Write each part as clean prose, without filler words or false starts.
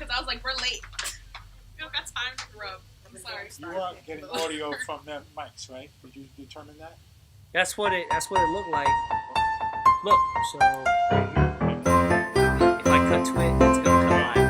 because I was like, we're late. We don't got time to rub. I'm sorry. You are getting audio from the mics, right? Did you determine that? That's what it looked like. Look, so if I cut to it, it's gonna come live.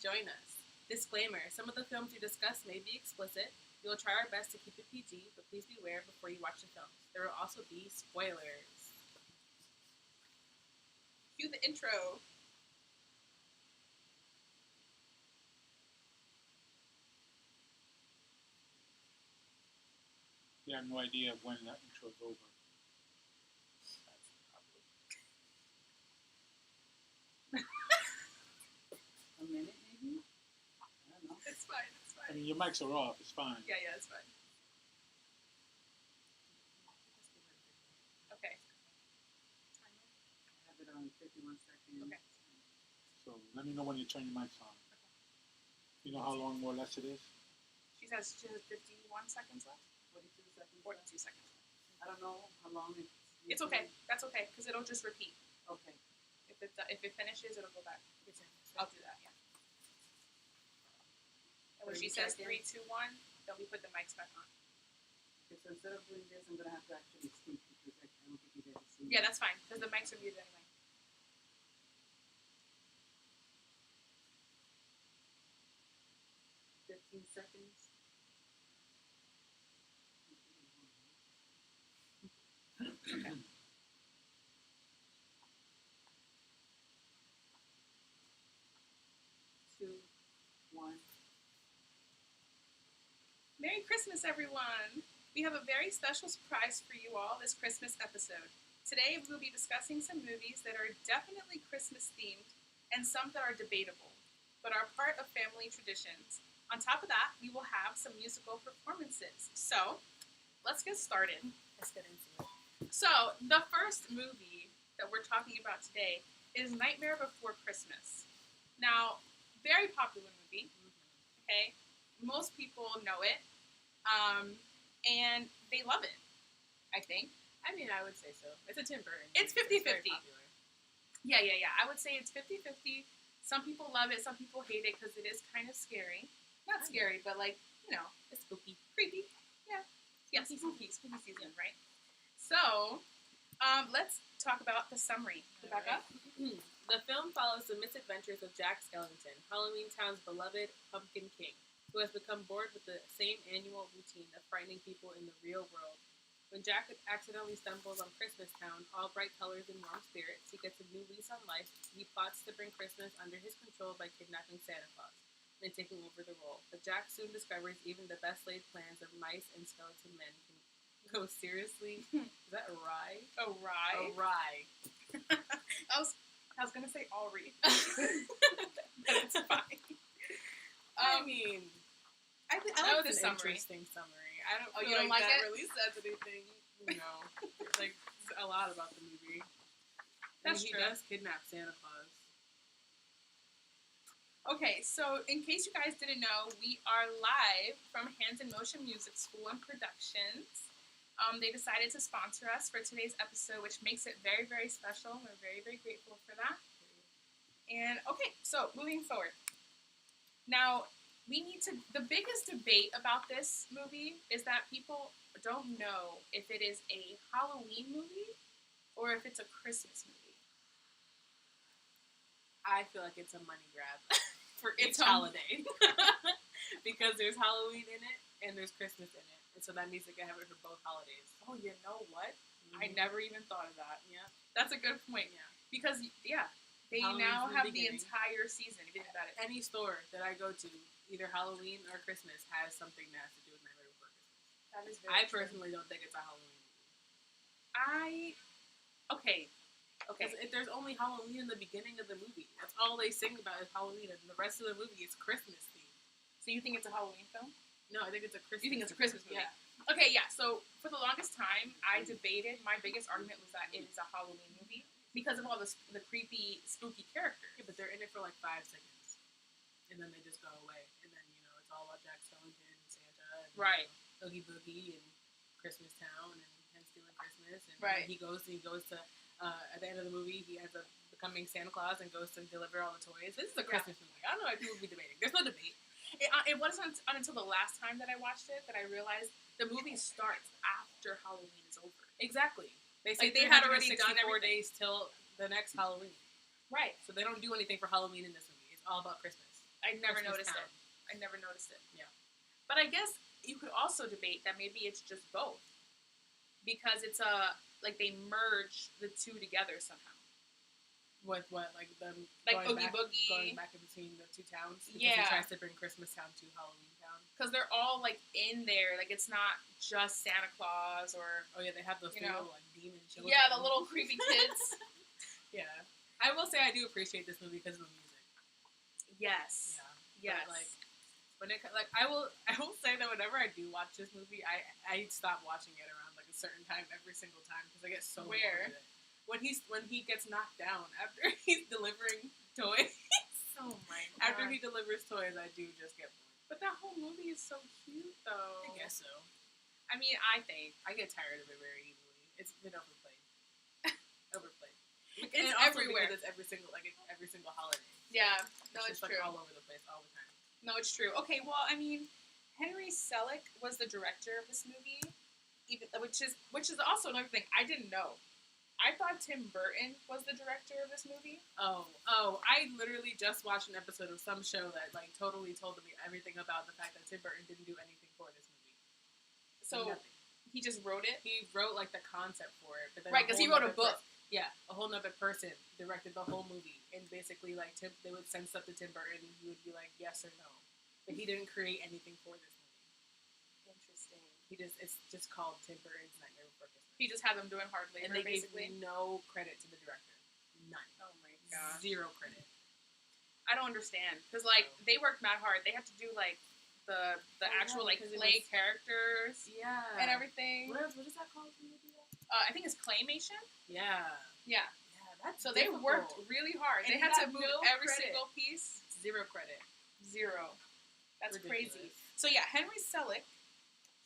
Join us. Disclaimer, some of the films we discuss may be explicit. We will try our best to keep it PG, but please beware before you watch the films. There will also be spoilers. Cue the intro. You have no idea when that intro is over. A minute, maybe? I don't know. It's fine, it's fine. I mean, your mics are off. It's fine. Yeah, it's fine. Okay. I have it on 51 seconds. Okay. So let me know when you turn your mics on. You know how long more or less it is? She says 51 seconds left? 42 seconds. 42 seconds. I don't know how long it's... It's okay. That's okay, because it'll just repeat. Okay. If it finishes, it'll go back. I'll do that, yeah. And when she says 3, 2, 1, then we put the mics back on. Okay, so instead of doing this, I'm going to have to actually speak because I don't think you guys are seeing. Yeah, that's fine, because the mics are muted anyway. Seconds. Okay. 2, 1. Merry Christmas, everyone! We have a very special surprise for you all this Christmas episode. Today, we will be discussing some movies that are definitely Christmas-themed and some that are debatable, but are part of family traditions. On top of that, we will have some musical performances. So, let's get started. Let's get into it. So, the first movie that we're talking about today is Nightmare Before Christmas. Now, very popular movie, okay? Most people know it, and they love it, I think. I mean, I would say so. It's a Tim Burton. It's 50-50. Yeah. Yeah. I would say it's 50-50. Some people love it, some people hate it because it is kind of scary. Not scary, but like, It's spooky. creepy. Yeah. Yes, spooky season, right? So, let's talk about the summary. Back up. The film follows the misadventures of Jack Skellington, Halloween Town's beloved Pumpkin King, who has become bored with the same annual routine of frightening people in the real world When Jack accidentally stumbles on Christmas Town, all bright colors and warm spirits, he gets a new lease on life. He plots to bring Christmas under his control by kidnapping Santa Claus and taking over the role. But Jack soon discovers even the best laid plans of mice and skeleton men can go seriously. Is that awry? Awry? Awry. I was gonna say Alri. But it's fine. I mean, I that like was this an summary. interesting summary. I don't Oh, feel you don't like like that it? really says anything, like a lot about the movie. That's he true. does kidnap Santa Claus. Okay, so in case you guys didn't know, we are live from Hands in Motion Music School and Productions. They decided to sponsor us for today's episode, which makes it very, very special. We're very, very grateful for that. And okay, so moving forward. Now, the biggest debate about this movie is that people don't know if it is a Halloween movie or if it's a Christmas movie. I feel like it's a money grab for It's each holiday. Because there's Halloween in it and there's Christmas in it. And so that means they can have it for both holidays. Oh, you know what? I Mhm. never even thought of that. Yeah. That's a good point. Yeah. Because, they Halloween's now the have the beginning. entire season. If you think about it. Any store that I go to, either Halloween or Christmas, has something that has to do with Nightmare Before Christmas. That is I personally don't think it's a Halloween movie. Okay. Because if there's only Halloween in the beginning of the movie. That's all they sing about is Halloween, and the rest of the movie is Christmas themed. So you think it's a Halloween film? No, I think it's a Christmas. You think it's a Christmas movie? Yeah. Okay, yeah. So for the longest time, I debated. My biggest argument was that it is a Halloween movie because of all the creepy, spooky characters. Yeah, but they're in it for like 5 seconds, and then they just go away. And then it's all about Jack Skellington and Santa, and Right. Oogie Boogie and Christmas Town and him stealing Christmas. And Right. he goes to at the end of the movie, he ends up becoming Santa Claus and goes to deliver all the toys. This is a Christmas movie. I don't know why people be debating. There's no debate. It wasn't until the last time that I watched it that I realized the movie starts after Halloween is over. Exactly. They say Like, they had already done 364 everything. days till the next Halloween. Right. So they don't do anything for Halloween in this movie. It's all about Christmas. I never Christmas noticed Town. it. I never noticed it. Yeah. But I guess you could also debate that maybe it's just both. Because it's they merge the two together somehow. With what? Like them Like going Oogie back, Boogie. going back in between the two towns? Because Yeah. he tries to bring Christmas Town to Halloween Town. Because they're all in there. Like it's not just Santa Claus or Oh yeah, they have those You little know. demon children. the little creepy kids. Yeah. I will say I do appreciate this movie because of the music. Yes. Yeah. Yes. But, when it I will say that whenever I do watch this movie, I stop watching it around a certain time every single time because I get so bored Where? with it. When he gets knocked down after he's delivering toys. Oh my god. After he delivers toys, I do just get bored. But that whole movie is so cute, though. I guess so. I mean, I think I get tired of it very easily. It's been overplayed. Overplayed. it's And also everywhere. because it's every single holiday. Yeah. No, it's just true. all over the place all the time. No, it's true. Okay, well, I mean, Henry Selick was the director of this movie, which is also another thing I didn't know. I thought Tim Burton was the director of this movie. Oh! I literally just watched an episode of some show that totally told me everything about the fact that Tim Burton didn't do anything for this movie. So Nothing. he just wrote it. He wrote the concept for it, but then Right, because he wrote a book. A whole nother person directed the whole movie, and basically they would send stuff to Tim Burton, and he would be like yes or no, but he didn't create anything for this movie. Interesting. It's just called Tim Burton's Nightmare Before Christmas. He just had them doing hard labor, And they basically. gave no credit to the director. None. Oh my gosh. 0 credit. I don't understand because they worked mad hard. They had to do the actual because it play was- characters Yeah. and everything. What is that called when you do that? I think it's claymation. Yeah. Yeah. Yeah, that's So they worked difficult. really hard. And they he had to got move no every credit. single piece. 0 credit. 0. That's Ridiculous. crazy. So yeah, Henry Selick,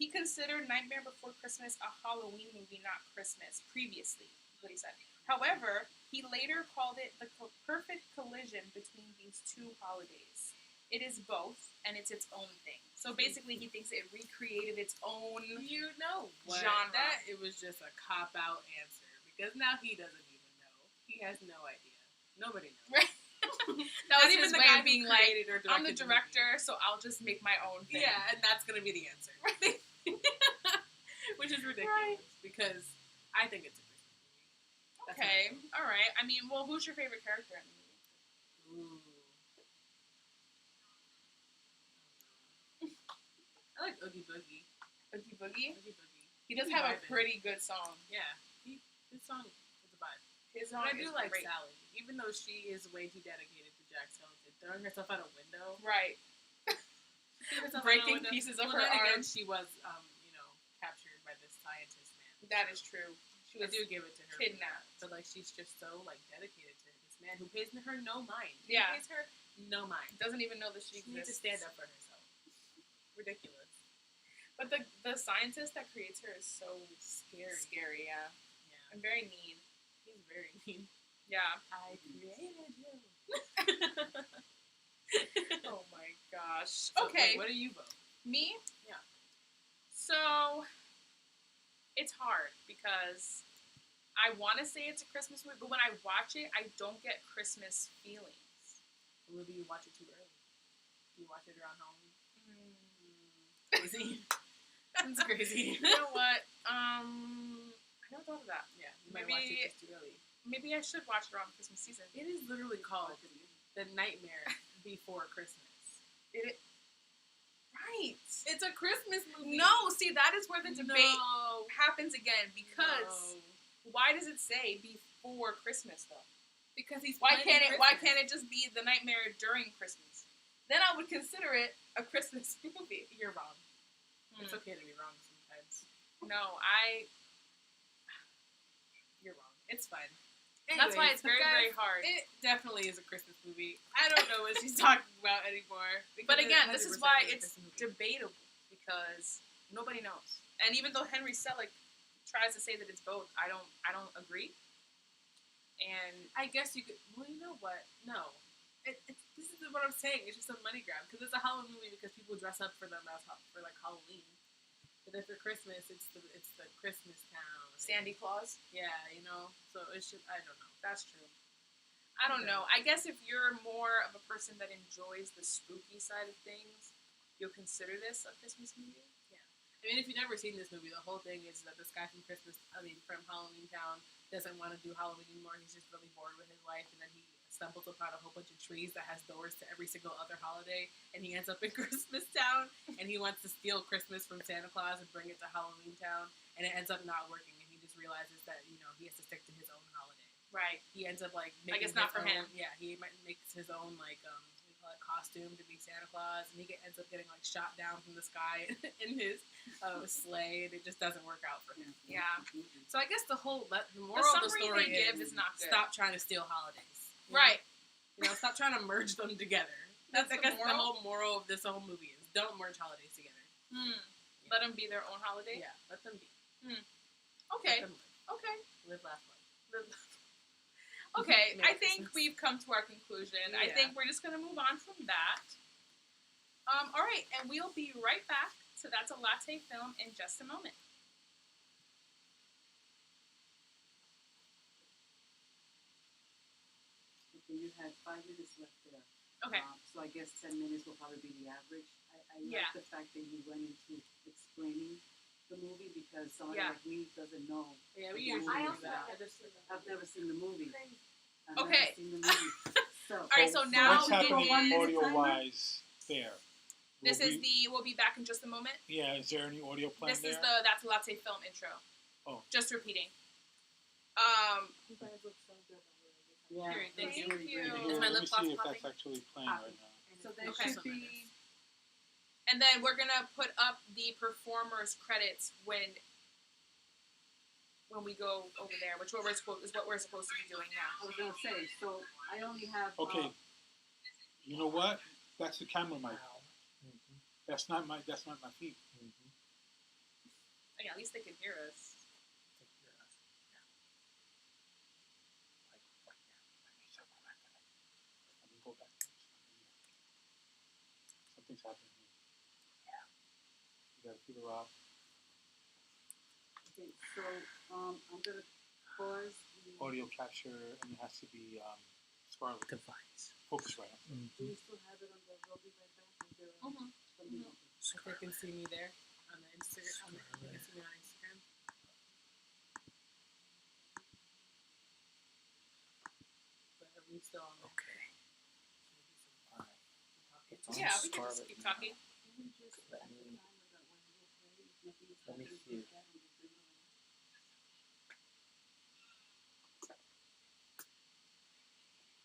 he considered Nightmare Before Christmas a Halloween movie, not Christmas, previously, is what he said. However, he later called it the perfect collision between these two holidays. It is both, and it's its own thing. So basically, he thinks it recreated its own You know what? genre. That it was just a cop-out answer because now he doesn't even know. He has no idea. Nobody knows. Right. That was his way of being like, I'm the director, so I'll just make my own thing. Yeah, and that's gonna be the answer. Which is ridiculous because I think it's a Christmas movie. That's Okay, my vote. all right. I mean, well, who's your favorite character in the movie? Ooh. I like Oogie Boogie. Oogie Boogie. Oogie Boogie. He does He's have a vibing. pretty good song. Yeah. His song is a vibe. His song But I do is like great. Sally, even though she is way too dedicated to Jack's talented, throwing herself out a window. Right. She threw herself out a Breaking window. pieces of Well, her then again, arms. she was, captured by this scientist man. That is true. She I was do give it to her. for kidnapped. that. But like, she's just so like dedicated to this man who pays her no mind. Yeah. He pays her no mind. Doesn't even know that she She needs to exists. stand up for herself. Ridiculous. But the scientist that creates her is so Scary. scary, yeah. Yeah. And very mean. He's very mean. Yeah. I created you. Oh my gosh. So, Okay. wait, what do you vote? Me? Yeah. So it's hard because I want to say it's a Christmas movie, but when I watch it, I don't get Christmas feelings. Or maybe you watch it too early. You watch it around Halloween. Crazy. That's crazy. You know what? I never thought of that. Yeah, you might watch Maybe- it just too early. Maybe I should watch it around Christmas season. It is literally called The Nightmare Before Christmas. Right. It's a Christmas movie. No, see, that is where the debate No. happens again because No. why does it say before Christmas though? Because he's Why planning can't it? Why Christmas. can't it just be the nightmare during Christmas? Then I would consider it a Christmas movie. You're wrong. Hmm. It's okay to be wrong sometimes. No, You're wrong. It's fine. That's why Anyways, it's very, guys, very hard. It definitely is a Christmas movie. I don't know what she's talking about anymore. But because it again, this is 100% why is a it's Christmas movie. debatable because nobody knows. And even though Henry Selick tries to say that it's both, I don't agree. And I guess you could. Well, you know what? No. This is what I'm saying. It's just a money grab because it's a Halloween movie because people dress up for them for like Halloween. But then for Christmas, it's the Christmas town. Sandy Claus, Yeah, you know. So it should. I don't know. that's true. I don't know. I guess if you're more of a person that enjoys the spooky side of things, you'll consider this a Christmas movie. I mean, if you've never seen this movie, the whole thing is that this guy from from Halloween Town doesn't want to do Halloween anymore. He's just really bored with his life, and then he stumbles upon a whole bunch of trees that has doors to every single other holiday, and he ends up in Christmas Town, and he wants to steal Christmas from Santa Claus and bring it to Halloween Town, and it ends up not working, and he just realizes that, you know, he has to stick to his own holiday. Right. He ends up, like, I making guess not his for own, him. Yeah, he makes his own, like, what do you call it, costume to be Santa Claus, and he ends up getting, like, shot down from the sky in his sleigh, and it just doesn't work out for him. Yeah. So I guess the moral of the summary story they give is not good. stop trying to steal holidays. You know? Right. You know, stop trying to merge them together. That's I the guess the moral? whole moral of this whole movie is don't merge holidays together. Let them be their own holiday. Yeah, let them be. Okay. Let them Okay. live, laugh, love. Okay. Merry I think Christmas. we've come to our conclusion. I Yeah. think we're just gonna move on from that. All right, and we'll be right back. So that's a latte film in just a moment. Okay, you had 5 minutes left there. Okay. So I guess 10 minutes will probably be the average. I Yeah. like the fact that you went into explaining the movie because somebody Yeah. like me doesn't know. Yeah, we Yeah, usually I do also that. I've never seen the movie. I've Okay. never seen the movie. So, All right, so now what's happening it is- audio-wise there? This is we'll be back in just a moment. Yeah, is there any audio playing This there? is the That's a Latte Film intro. Oh. Just repeating. You guys look so good. yeah, Here, thank it's you. really you. great. Is my Let lip me gloss see if popping? that's actually playing right now. So there Okay. should be. And then we're gonna put up the performers credits when we go over there, which is what we're supposed to be doing now. I was gonna say. So I only have. Okay. You know what? That's the camera mic. That's not my feet. I mean, at least they can hear us. Let me go back. Something's happening here. Yeah. You gotta figure out. Okay, so I'm gonna pause. The, Audio capture, and it has to be Scarlett. Device. Focus right on. Do you still have it on the I'll be right back? Is there Mhm. something? If they can see me there on the Instagram, they can see me on Instagram. He's still on there. Okay. It's on Yeah, we can just Scarlet keep now. talking. Let me see.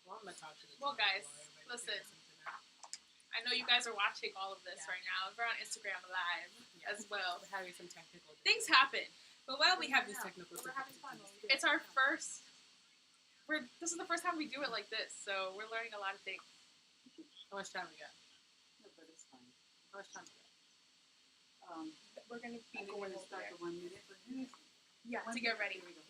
Well, I'm gonna talk to the Well, camera guys, while everybody listen. figures something out. I know you guys are watching all of this Yeah. right now. We're on Instagram Live Yeah. as well. We're having some technical Things difficulties. happen. But while we have these technical We're having fun. difficulties, It's our first. This is the first time we do it like this, so we're learning a lot of things. how much time we got? No, but it's fine. How much time we got? We're gonna I be think going we're gonna over start there. the 1 minute, but who's Yeah, to get ready. 1 minute.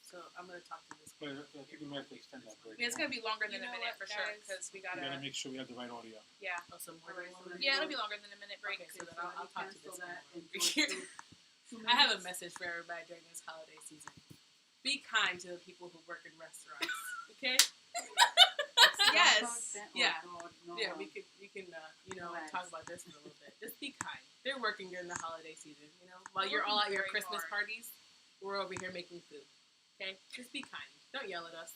So I'm gonna talk to this. But I think we might have to extend that I break. mean, it's gonna be longer than You a know minute what, for sure, guys? because we We gotta gotta. make sure we have the right audio. Yeah. Oh, some more. Alright, than so 1 minute? Yeah, it'll be longer than a minute break. Okay, so then I'll talk to this that one. and go to 2 I have a minutes. message for everybody during this holiday season. Be kind to the people who work in restaurants. Okay? Yes. Yeah. No, Yeah, we can Relax. talk about this in a little bit. Just be kind. They're working during the holiday season, you know. While you're all at your Very Christmas hard. parties, we're over here making food. Okay? Just be kind. Don't yell at us.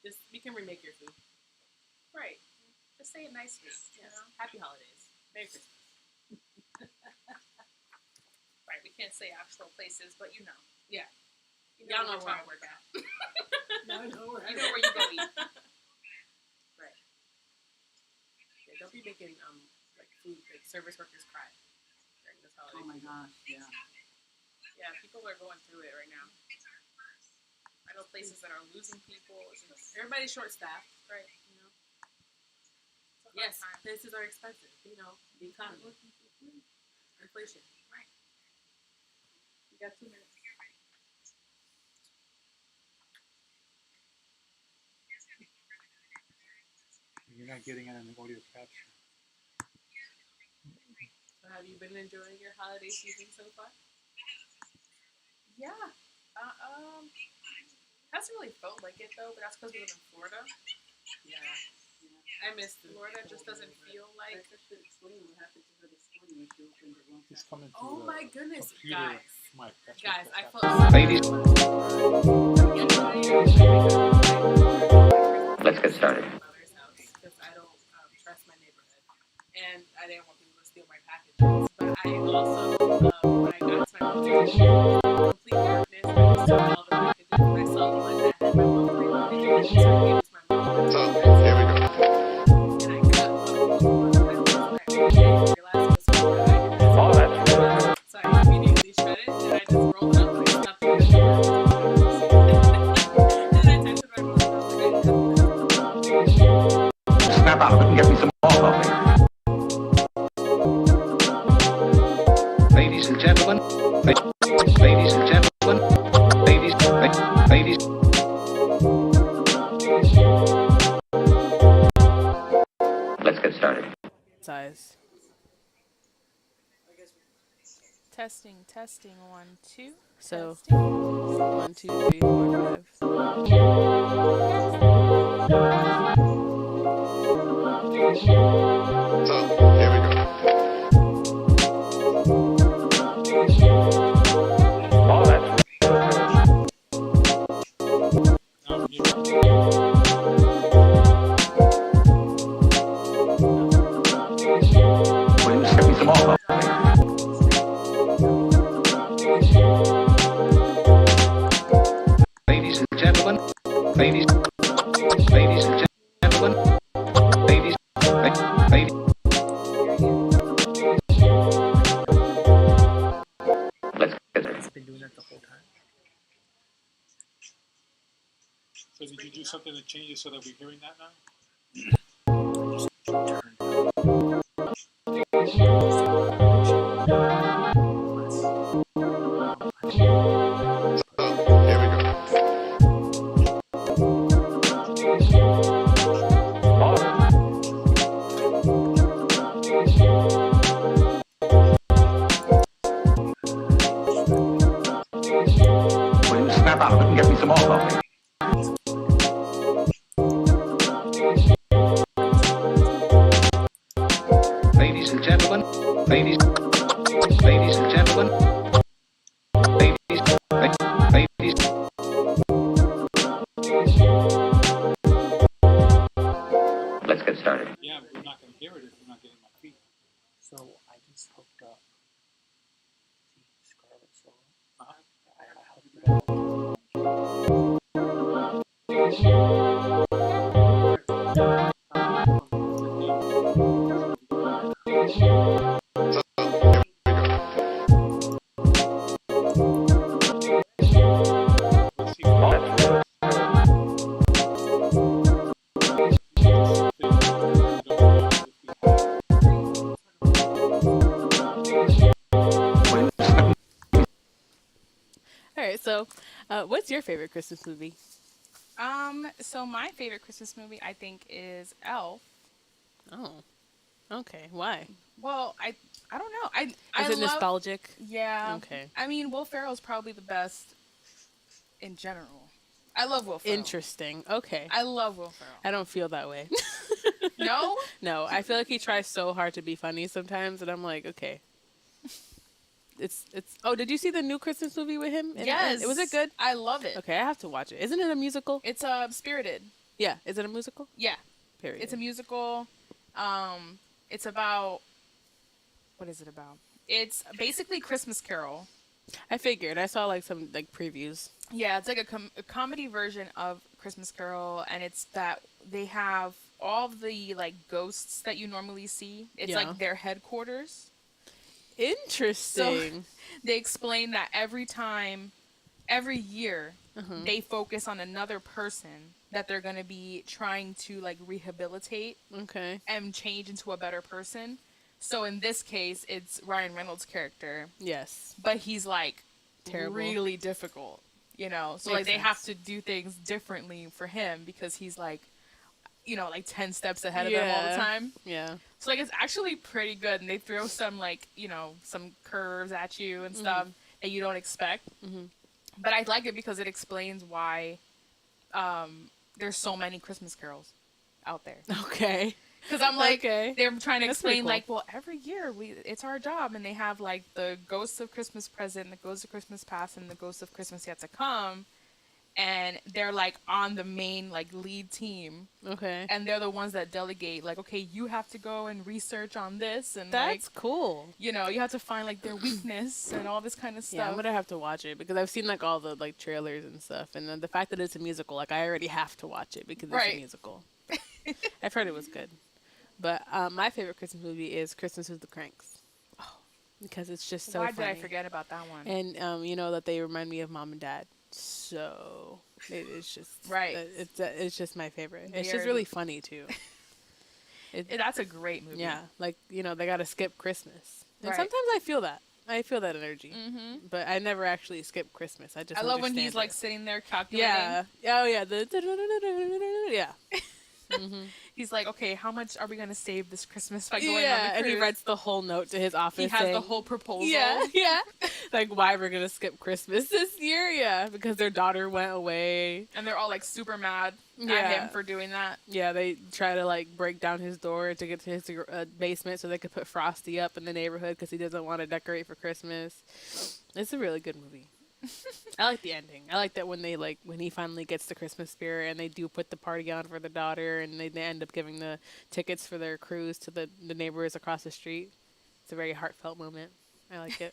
Just we can remake your food. Right. Just say it nicely. You know. Happy holidays. Merry Christmas. Right. We can't say actual places, but you know. Yeah. You Y'all know what where I we're work at. No, no, You know where you go eat. Right. Yeah, don't be making like food like service workers cry during this holiday. Oh my gosh, yeah. Yeah, people are going through it right now. I know places that are losing people. It's just, Everybody's short staffed. right. You know. It's a hard Yes, time. places are expensive. You know, the economy, inflation. You got 2 minutes. You're not getting it in the audio capture. So have you been enjoying your holiday season so far? Yeah. Hasn't really felt like it though, but that's because we live in Florida. Yeah. I miss the Florida cold just doesn't weather. feel I like. should explain what happened to her this morning when she opened the room. He's coming through Oh the my goodness, computer guys. mic. That's Guys, what's I happening. felt Let's get started. because I don't trust my neighborhood, and I didn't want people to steal my packages. But I also, when I got to my mother's complete darkness, I was still all the packages, and I saw one that had my mom preloaded, so I gave it to my mom. So, here we go. And I cut one of them, and I realized it was something that I didn't All that's So I immediately shut it, and I just rolled it up and I stuffed it in the door. And I texted my mom, and I was like, snap out of it and get me some more coffee. Ladies and gentlemen, ladies and gentlemen, ladies. Let's get started. size. Testing, 1, 2. So, Testing. 1, 2, 3, 4, 5. So, here we go. All that's Now, you- will you get me some more coffee? Ladies and gentlemen, ladies and gentlemen, ladies. Let's get it. It's been doing that the whole time. So did you do something to change it so that we're hearing that now? Here we go. All will you snap out of it and get me some more coffee? Ladies and gentlemen, ladies and gentlemen, ladies. All right, so what's your favorite Christmas movie? So my favorite Christmas movie, I think, is Elf. Oh, okay. Why? Well, I don't know. I Is it love, nostalgic? Yeah. Okay. I mean, Will Ferrell's probably the best in general. I love Will Ferrell. Interesting. Okay. I love Will Ferrell. I don't feel that way. No? No, I feel like he tries so hard to be funny sometimes, and I'm like, okay. It's. Oh, did you see the new Christmas movie with him? Yes. Was it good? I love it. Okay, I have to watch it. Isn't it a musical? It's Spirited. Yeah. Is it a musical? Yeah. Period. It's a musical. It's about, what is it about? It's basically Christmas Carol. I figured. I saw like some like previews. Yeah, it's like a comedy version of Christmas Carol, and it's that they have all the like ghosts that you normally see. It's like their headquarters. Interesting. So they explain that every year, they focus on another person that they're going to be trying to like rehabilitate and change into a better person. So in this case, it's Ryan Reynolds' character. Yes. But he's like terrible, really difficult, you know? So like they have to do things differently for him because he's like, you know, like 10 steps ahead of them all the time. Yeah. So like it's actually pretty good, and they throw some like, you know, some curves at you and stuff that you don't expect. But I like it because it explains why there's so many Christmas carols out there. Okay. Because I'm like, Okay. they're trying to That's pretty explain cool. like, well, every year it's our job, and they have like the Ghosts of Christmas Present, the Ghosts of Christmas Past, and the Ghosts of Christmas Yet to Come, and they're like on the main like lead team. Okay. And they're the ones that delegate, like, okay, you have to go and research on this, and That's like, cool. you know, you have to find like their weakness and all this kind of stuff. Yeah, I'm gonna have to watch it because I've seen like all the like trailers and stuff, and then the fact that it's a musical, like I already have to watch it because it's a musical. I've heard it was good, but my favorite Christmas movie is Christmas with the Cranks. Oh, because it's just so. Why funny. did I forget about that one? And you know that they remind me of mom and dad, so it is just It's just my favorite. It's just really funny too. That's a great movie. Yeah, like you know they gotta skip Christmas, and Right. sometimes I feel that. I feel that energy, but I never actually skip Christmas. I just I love when understand he's like it. sitting there calculating. Yeah. Oh yeah. Yeah. He's like, okay, how much are we gonna save this Christmas by going on the Yeah, and he cruise? writes the whole note to his office. He has saying, the whole proposal. Yeah, yeah. Like why we're gonna skip Christmas this year? Yeah, because their daughter went away. And they're all like super mad at Yeah. him for doing that. Yeah, they try to like break down his door to get to his basement so they could put Frosty up in the neighborhood because he doesn't want to decorate for Christmas. It's a really good movie. I like the ending. I like that when he finally gets the Christmas spirit and they do put the party on for the daughter and they end up giving the tickets for their cruise to the neighbors across the street. It's a very heartfelt moment. I like it.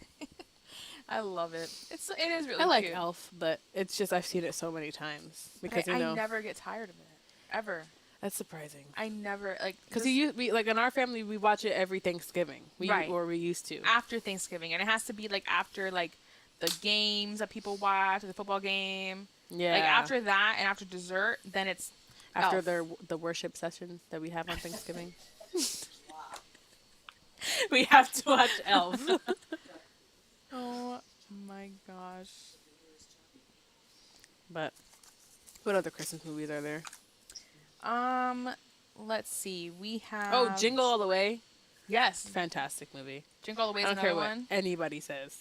I love it. It is really I like cute. Elf, but it's just I've seen it so many times because I never get tired of it. Ever. That's surprising. I never like Because we like in our family we watch it every Thanksgiving. Or we used to. After Thanksgiving, and it has to be like after like the games that people watch, the football game. Yeah. Like after that and after dessert, then it's after Elf. the worship session that we have on Thanksgiving. We have to watch Elf. Oh my gosh. But what other Christmas movies are there? Let's see. We have Oh, Jingle All the Way. Yes, Fantastic movie. Jingle All the Way is I don't care another what one. anybody says.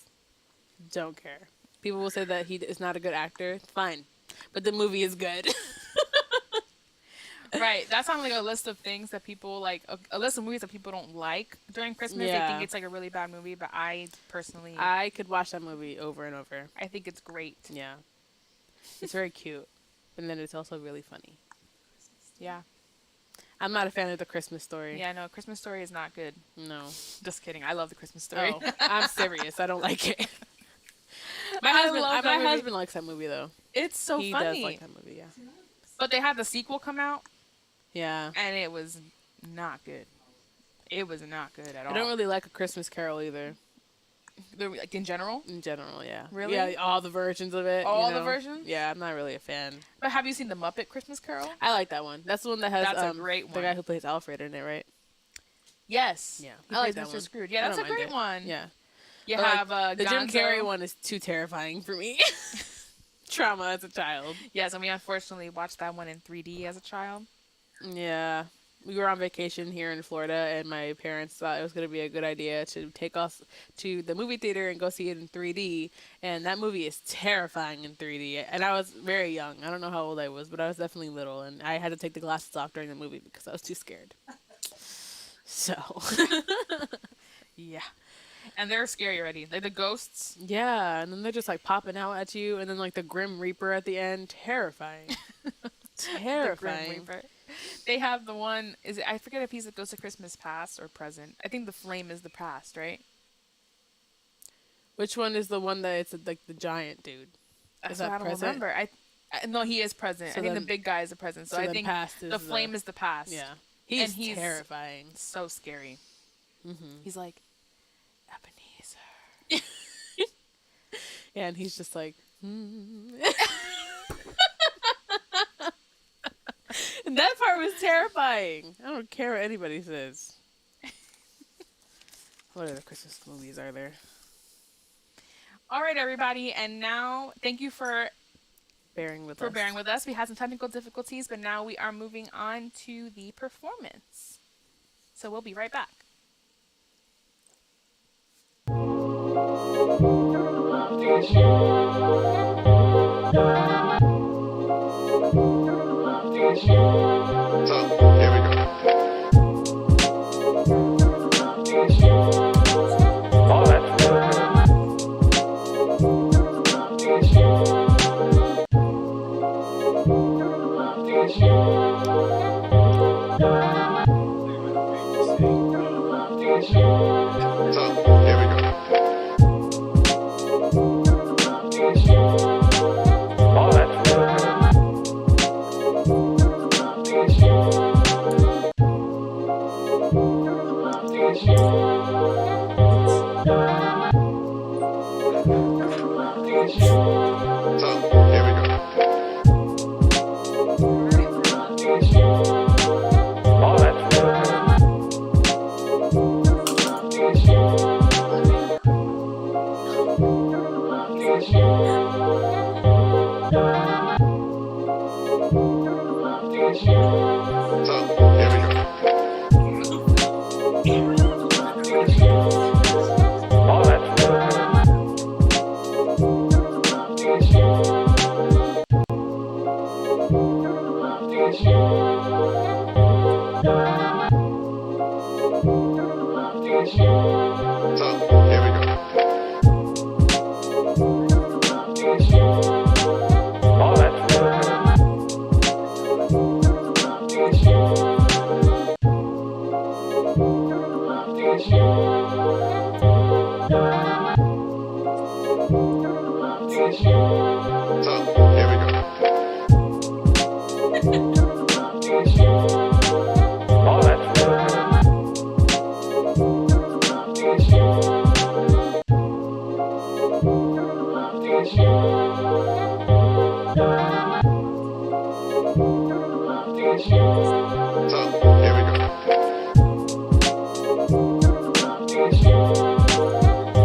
Don't care. People will say that he is not a good actor. Fine. But the movie is good. Right. That's on like a list of things that people like, a list of movies that people don't like during Christmas. Yeah. They think it's like a really bad movie, but I personally, I could watch that movie over and over. I think it's great. Yeah. It's very cute. And then it's also really funny. Yeah. I'm not a fan of The Christmas Story. Yeah, no, Christmas Story is not good. No. Just kidding. I love the Christmas Story. Oh, I'm serious. I don't like it. My I husband, love that my movie. husband likes that movie though. It's so He funny. does like that movie. Yeah. But they had the sequel come out, Yeah. and it was not good. It was not good at all. I don't really like A Christmas Carol either. Like in general. In general, yeah. Really? Yeah, all the versions of it. All you the know? versions? Yeah, I'm not really a fan. But have you seen the Muppet Christmas Carol? I like that one. That's the one that has That's a great the one. guy who plays Alfred in it, right? Yes. Yeah, He I like plays that Mr. one. Scrooge. Yeah, I that's a don't mind great it. one. Yeah. You But, have the Jim Gonzo. Carrey one is too terrifying for me. Trauma as a child. Yes, and we unfortunately watched that one in 3D as a child. Yeah. We were on vacation here in Florida, and my parents thought it was going to be a good idea to take us to the movie theater and go see it in 3D. And that movie is terrifying in 3D. And I was very young. I don't know how old I was, but I was definitely little. And I had to take the glasses off during the movie because I was too scared. So. Yeah. And they're scary already. Like the ghosts. Yeah, and then they're just like popping out at you. And then like the Grim Reaper at the end. Terrifying. Terrifying. The Grim Reaper. They have the one, I forget if it goes to Christmas past or present. I think the flame is the past, right? Which one is the one that it's like the giant dude? That's that what I don't present? remember. No, he is present. So I think then- the big guy is the present. So I then think past is the flame is the past. Yeah. And He's terrifying. So scary. Mm-hmm. He's like, Ebenezer. Yeah, and he's just like, And that part was terrifying. I don't care what anybody says. What other Christmas movies are there? All right, everybody. And now, thank you for Bearing with us. We had some technical difficulties, but now we are moving on to the performance. So we'll be right back. So, here we go. Oh, that's good. So, here we go. Oh, that's good. So, here we go. Oh, that's good. So, here we go. Oh, that's good. So, here we go. Oh, that's good. So, here we go. Oh, that's good. So, here we go.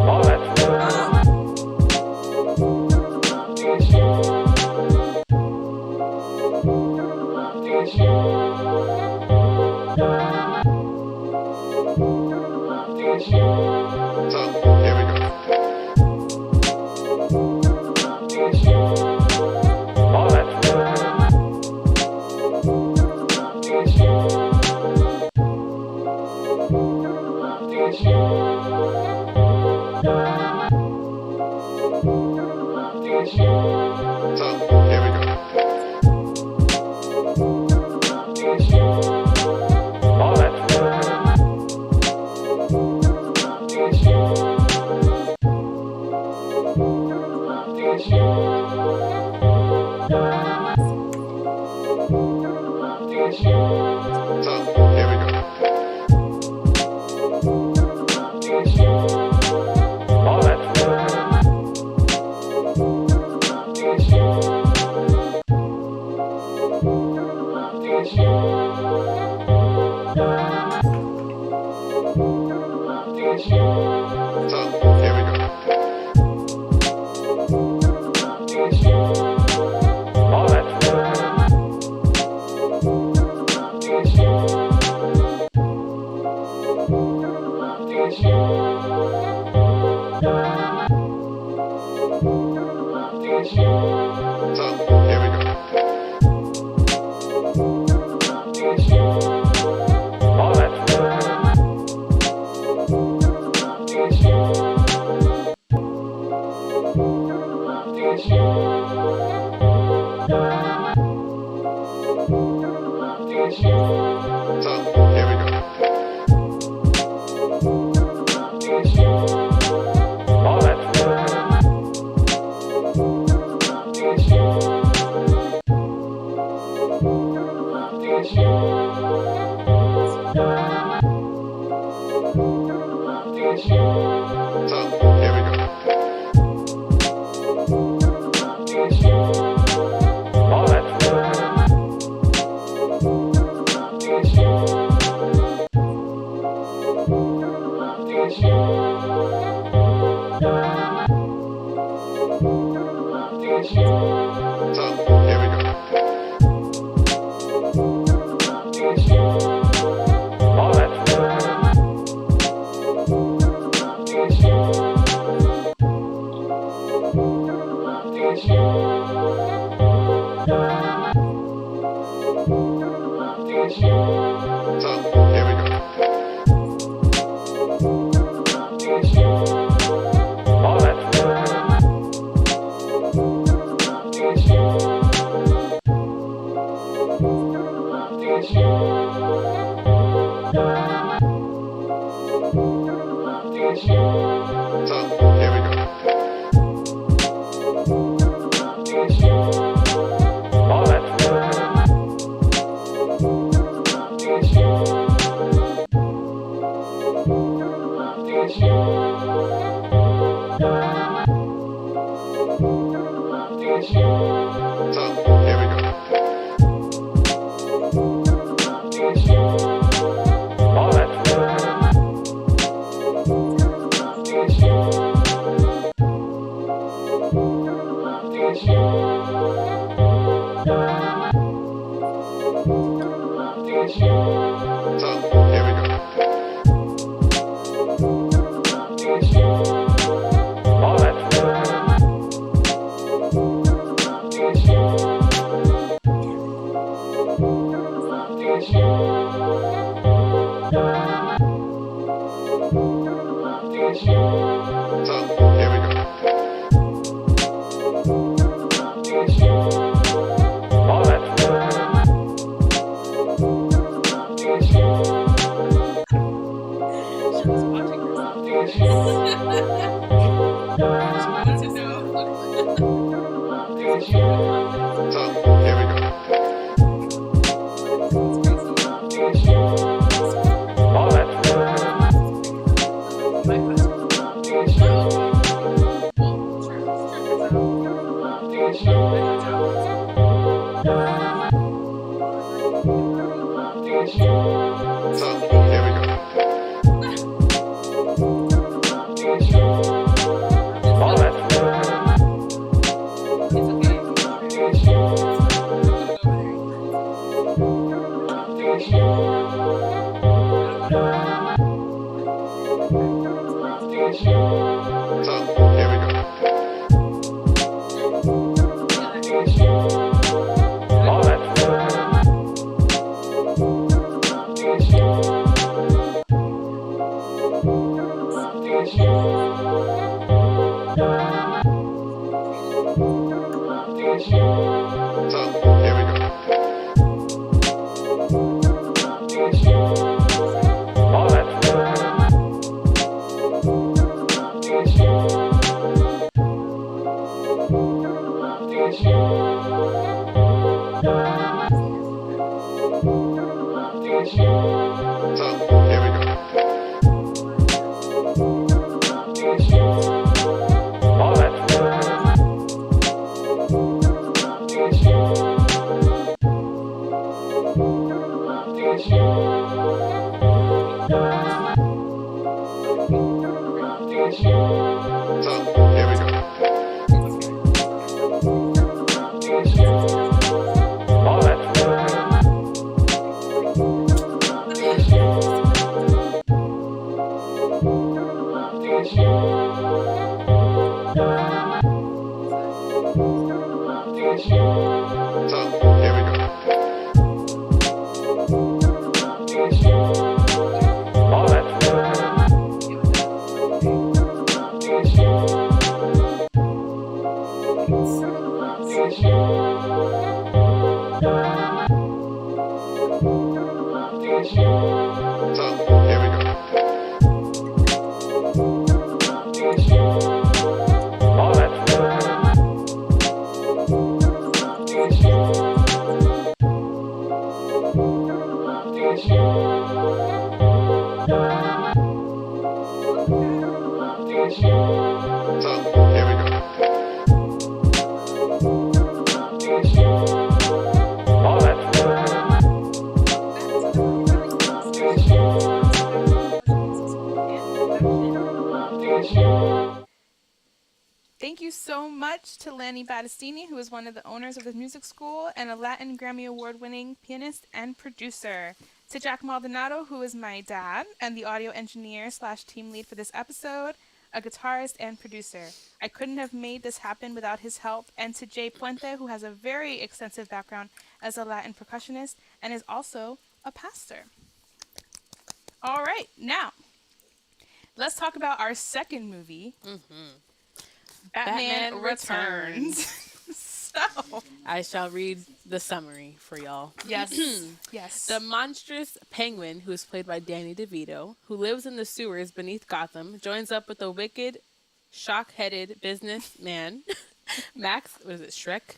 Oh, that's good. So, here we go. Oh, that's good. So, here we go. Oh, that's good. So, here we go. Oh, that's good. So, here we go. Oh, that's good. So, here we go. Oh, that's good. So, here we go. Oh, that's good. So, here we go. Oh, that's good. So, here we go. Oh, that's good. So, here we go. Oh, that's good. So, here we go. Oh, that's good. So, here we go. Oh, that's good. So, here we go. Oh, that's good. She was watching herself. She wants to know. So, here we go. Oh, that's good. My question. Well, So, here we go. Oh, that's good. It's So, here we go. Oh, that's good. So, here we go. Oh, that's good. So, here we go. Oh, that's good. So, here we go. Oh, that's really good. So, here we go. Oh, that's really good. So, here we go. Oh, that's really good. Thank you so much to Lannie Battistini, who is one of the owners of the music school and a Latin Grammy award-winning pianist and producer. To Jack Maldonado, who is my dad and the audio engineer / team lead for this episode, a guitarist and producer. I couldn't have made this happen without his help. And to Jay Puente, who has a very extensive background as a Latin percussionist and is also a pastor. All right, now let's talk about our second movie, Batman Returns. So, I shall read the summary for y'all. yes, yes. The monstrous penguin, who is played by Danny DeVito, who lives in the sewers beneath Gotham, joins up with the wicked, shock-headed businessman, Max, what is it, Shrek?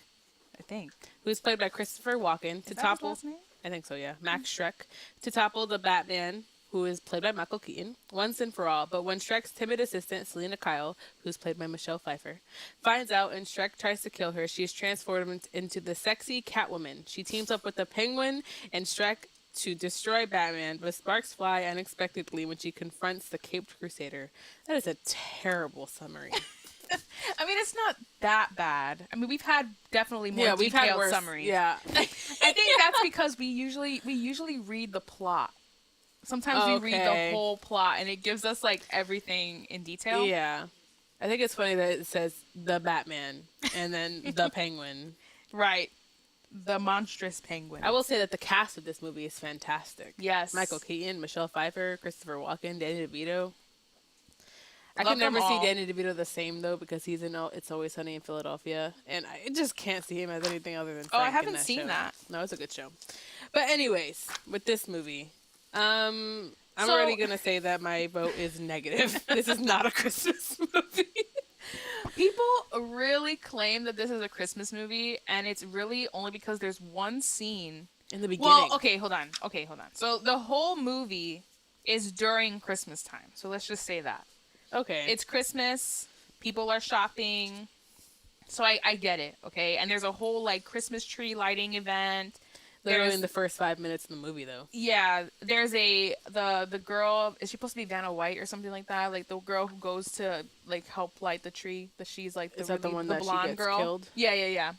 I think. Who is played by Christopher Walken, to Is that his topple... last name? I think so, yeah. Max Shrek, to topple the Batman, who is played by Michael Keaton, once and for all. But when Shrek's timid assistant, Selena Kyle, who's played by Michelle Pfeiffer, finds out and Shrek tries to kill her, she is transformed into the sexy Catwoman. She teams up with the Penguin and Shrek to destroy Batman, but sparks fly unexpectedly when she confronts the Caped Crusader. That is a terrible summary. I mean, it's not that bad. I mean, we've had definitely more We've had detailed worse. summaries. Yeah. I think that's because we usually read the plot. Sometimes we read Okay. the whole plot, and it gives us like everything in detail. Yeah. I think it's funny that it says the Batman and then the Penguin. Right. The monstrous penguin. I will say that the cast of this movie is fantastic. Yes. Michael Keaton, Michelle Pfeiffer, Christopher Walken, Danny DeVito. I Love can never them see all. Danny DeVito the same though because he's in It's Always Sunny in Philadelphia, and I just can't see him as anything other than Frank I in haven't seen show. that. No, it's a good show. But anyways, with this movie, I'm So- already gonna say that my vote is negative. This is not a Christmas movie. People really claim that this is a Christmas movie, and it's really only because there's one scene. In the beginning. Well, okay, hold on. So the whole movie is during Christmas time. So let's just say that. Okay. It's Christmas. People are shopping. So I get it, okay? And there's a whole, like, Christmas tree lighting event. literally There's- in the first 5 minutes of the movie though. Yeah, there's the girl, is she supposed to be Vanna White or something like that? Like the girl who goes to like help light the tree, that she's like Is that the one that she blonde gets girl. killed? Yeah.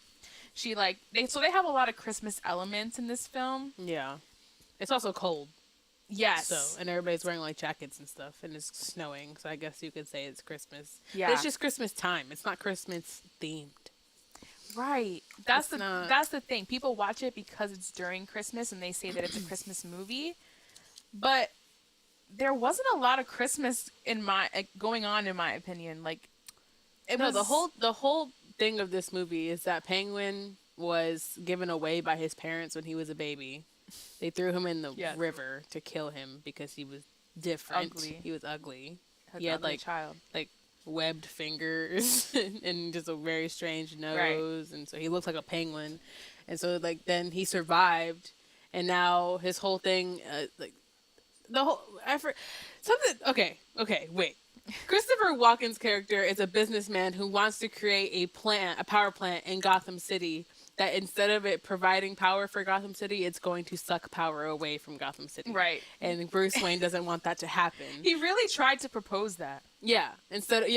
She like they have a lot of Christmas elements in this film. Yeah. It's also cold. Yes. So, and everybody's wearing like jackets and stuff, and it's snowing. So I guess you could say it's Christmas. Yeah. But it's just Christmas time. It's not Christmas themed. Right. That's It's not- that's the thing. People watch it because it's during Christmas and they say that it's a Christmas movie. But there wasn't a lot of Christmas going on in my opinion. Like The whole thing of this movie is that Penguin was given away by his parents when he was a baby. They threw him in the Yes. river to kill him because he was different. Ugly. He was ugly. an He had ugly like child. webbed fingers and just a very strange nose, and so he looked like a penguin. And so like then he survived, and now his whole thing like the whole effort something okay wait. Christopher Walken's character is a businessman who wants to create a power plant in Gotham City that instead of it providing power for Gotham City, it's going to suck power away from Gotham City. Right. And Bruce Wayne doesn't want that to happen. He really tried to propose that. Yeah. Instead of it,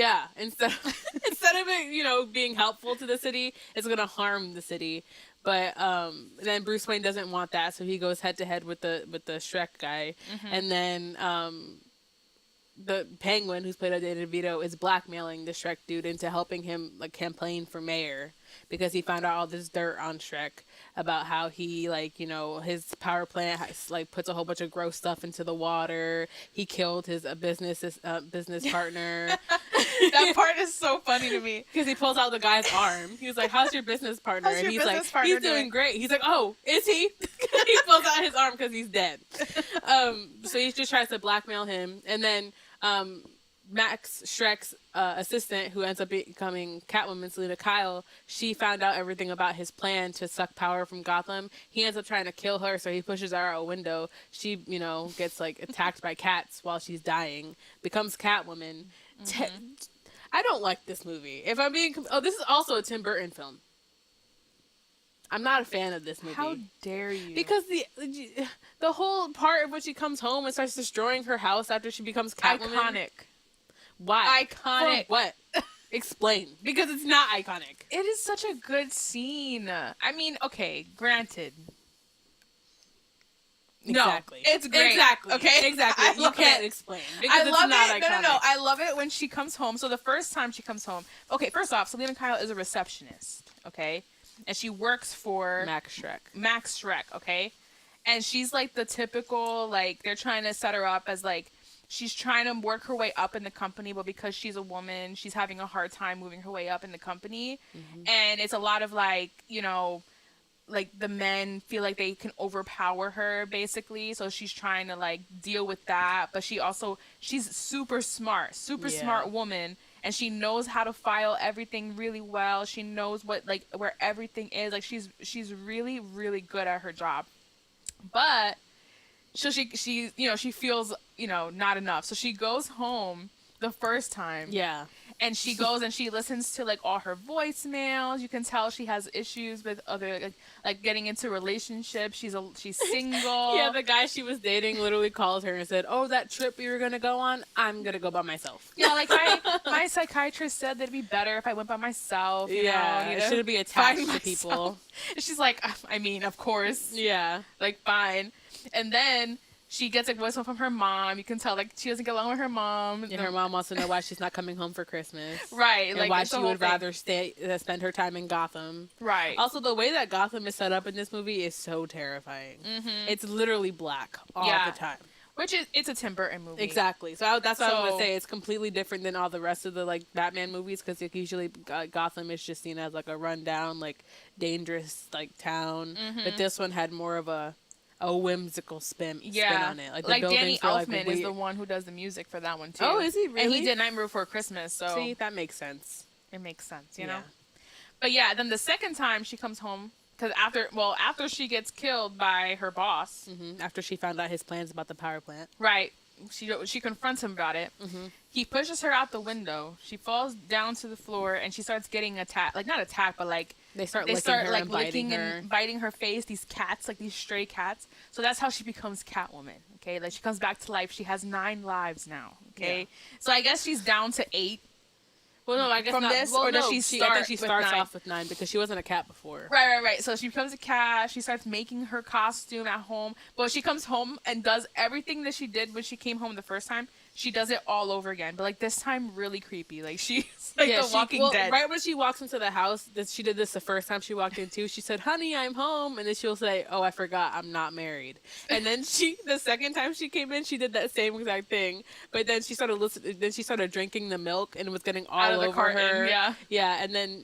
being helpful to the city, it's gonna harm the city. But then Bruce Wayne doesn't want that, so he goes head to head with the Shrek guy, and then the Penguin, who's played by Danny DeVito, is blackmailing the Shrek dude into helping him like campaign for mayor because he found out all this dirt on Shrek about how he like, you know, his power plant has, like puts a whole bunch of gross stuff into the water. He killed his business partner. That part is so funny to me. Because he pulls out the guy's arm. He was like, "How's your business partner?" How's And your he's business like, partner "He's doing doing?" great." He's like, "Oh, is he?" He pulls out his arm because he's dead. So he just tries to blackmail him, and then Max, Shrek's assistant, who ends up becoming Catwoman, Selena Kyle, she found out everything about his plan to suck power from Gotham. He ends up trying to kill her, so he pushes her out a window. She, you know, gets like attacked by cats while she's dying, becomes Catwoman. I don't like this movie. If I'm being... this is also a Tim Burton film. I'm not a fan of this movie. How dare you? Because the whole part of when she comes home and starts destroying her house after she becomes Catwoman... Iconic. Why? Iconic. For what? Explain. Because it's not iconic. It is such a good scene. I mean, okay, granted. Exactly. No, it's great. Exactly. Okay? Exactly. I You love can't it. explain. Because I love it's not it. iconic. No. I love it when she comes home. So the first time she comes home, okay, first off, Selena Kyle is a receptionist, okay? And she works for Max Shrek. Okay? And she's like the typical, like, they're trying to set her up as like, she's trying to work her way up in the company, but because she's a woman, she's having a hard time moving her way up in the company. And it's a lot of like, you know, like the men feel like they can overpower her basically. So she's trying to like deal with that. But she's super smart woman. And she knows how to file everything really well. She knows what, like, where everything is. Like, she's really, really good at her job. But so she you know, she feels, you know, not enough. So she goes home the first time. Yeah. And she goes and she listens to like all her voicemails. You can tell she has issues with other like getting into relationships. She's single. Yeah, the guy she was dating literally called her and said, "Oh, that trip we were gonna go on, I'm gonna go by myself." Yeah, like my psychiatrist said that it'd be better if I went by myself. You know, it shouldn't be attached to people. And she's like, I mean, of course. Yeah. Like, fine. And then she gets a voicemail from her mom. You can tell, like, she doesn't get along with her mom. And her mom wants to know why she's not coming home for Christmas. Right. And like, why she would rather spend her time in Gotham. Right. Also, the way that Gotham is set up in this movie is so terrifying. It's literally black all the time. Which is, it's a Tim Burton movie. Exactly. So that's what I was going to say. It's completely different than all the rest of the, like, Batman movies, because like, usually Gotham is just seen as, like, a rundown, like, dangerous, like, town. But this one had more of a whimsical spin on it. Like Danny Elfman is the one who does the music for that one, too. Oh, is he really? And he did Nightmare Before Christmas, so... See, that makes sense. It makes sense, you know? But yeah, then the second time she comes home... Because after she gets killed by her boss, after she found out his plans about the power plant, right? She confronts him about it. He pushes her out the window. She falls down to the floor and she starts getting attacked. Like not attacked, but like they start licking and biting her face. These cats, like these stray cats. So that's how she becomes Catwoman. Okay, like she comes back to life. She has 9 lives now. Okay, so I guess she's down to 8. Well, no, I guess from not. this, well, or does no, she start? I think she starts 9? off with 9 because she wasn't a cat before. Right. So she becomes a cat. She starts making her costume at home. But she comes home and does everything that she did when she came home the first time. She does it all over again. But like this time, really creepy. Like she's like the Walking Dead. Right when she walks into the house, she did this the first time she walked in too. She said, "Honey, I'm home," and then she'll say, "Oh, I forgot, I'm not married." And then the second time she came in, she did that same exact thing. But then she started listening. Then she started drinking the milk and it was getting all over her. Yeah. And then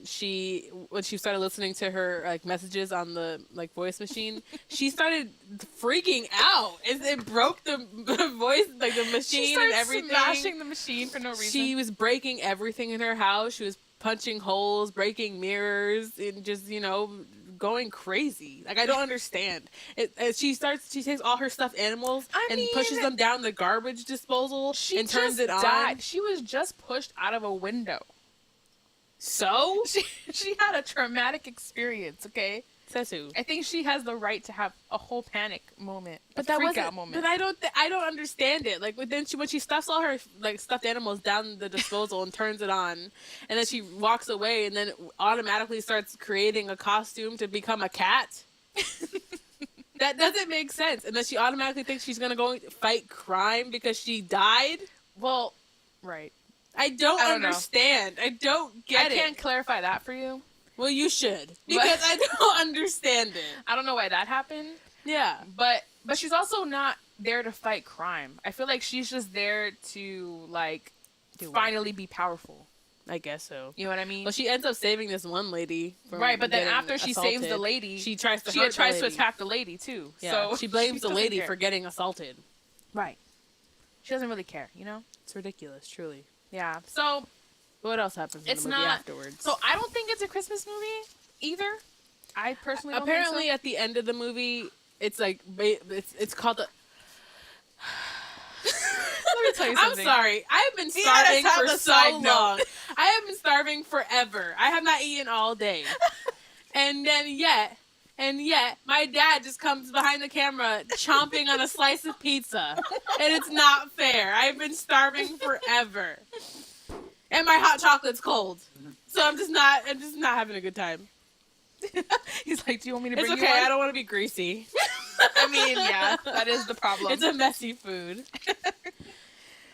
when she started listening to her like messages on the like voice machine, she started freaking out. It broke the voice, like the machine and everything. Smashing the machine for no reason. She was breaking everything in her house. She was punching holes, breaking mirrors, and just going crazy. Like I don't understand. She takes all her stuffed animals and pushes them down the garbage disposal and turns it on. She was just pushed out of a window. So she had a traumatic experience. Okay. Says who? I think she has the right to have a whole panic moment, but that freak out moment. But I don't understand it. Like when she stuffs all her like stuffed animals down the disposal and turns it on, and then she walks away and then automatically starts creating a costume to become a cat. That doesn't make sense. And then she automatically thinks she's gonna go fight crime because she died. Well, right. I don't I don't know. understand. I don't get it. I can't clarify that for you. Well, you should. Because I don't understand it. I don't know why that happened. Yeah. But she's also not there to fight crime. I feel like she's just there to, like, finally be powerful. I guess so. You know what I mean? Well, she ends up saving this one lady from Right, but then getting after she assaulted. saves the lady, she tries to she tries to lady. attack the lady, too. Yeah. So she blames the doesn't lady care. for getting assaulted. Right. She doesn't really care, you know? It's ridiculous, truly. Yeah. So What else happens in it's the movie not afterwards? So I don't think it's a Christmas movie either. I personally don't Apparently, think so. at the end of the movie, it's like it's called the. Let me tell you I'm something. sorry. I've been We gotta starving have for a so side note. long. I have been starving forever. I have not eaten all day. And yet, my dad just comes behind the camera chomping on a slice of pizza. And it's not fair. I've been starving forever. And my hot chocolate's cold. So I'm just not having a good time. He's like, "Do you want me to It's bring okay. you one?" I don't want to be greasy. I mean, yeah, that is the problem. It's a messy food.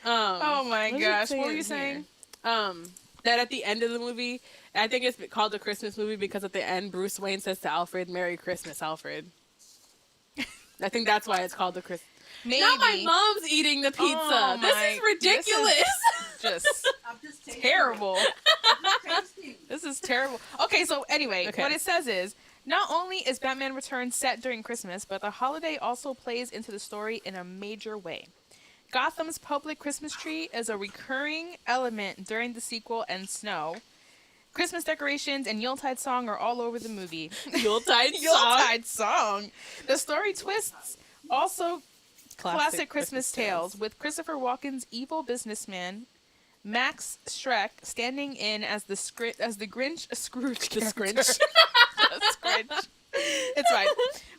Oh my what was it gosh, what were saying you saying? That at the end of the movie, I think it's called a Christmas movie because at the end, Bruce Wayne says to Alfred, "Merry Christmas, Alfred." I think that's why it's called the Christmas. Maybe. Now my mom's eating the pizza. Oh this my- is ridiculous. Just I'm just tasting terrible. it. I'm just tasting. This is terrible. Okay, so anyway, Okay. what it says is, not only is Batman Returns set during Christmas, but the holiday also plays into the story in a major way. Gotham's public Christmas tree is a recurring element during the sequel and Snow. Christmas decorations and Yuletide song are all over the movie. Yuletide song. The story twists also classic Christmas tales, with Christopher Walken's evil businessman Max Schreck standing in as the Grinch Scrooge. The Scrinch. The Scrinch. It's right.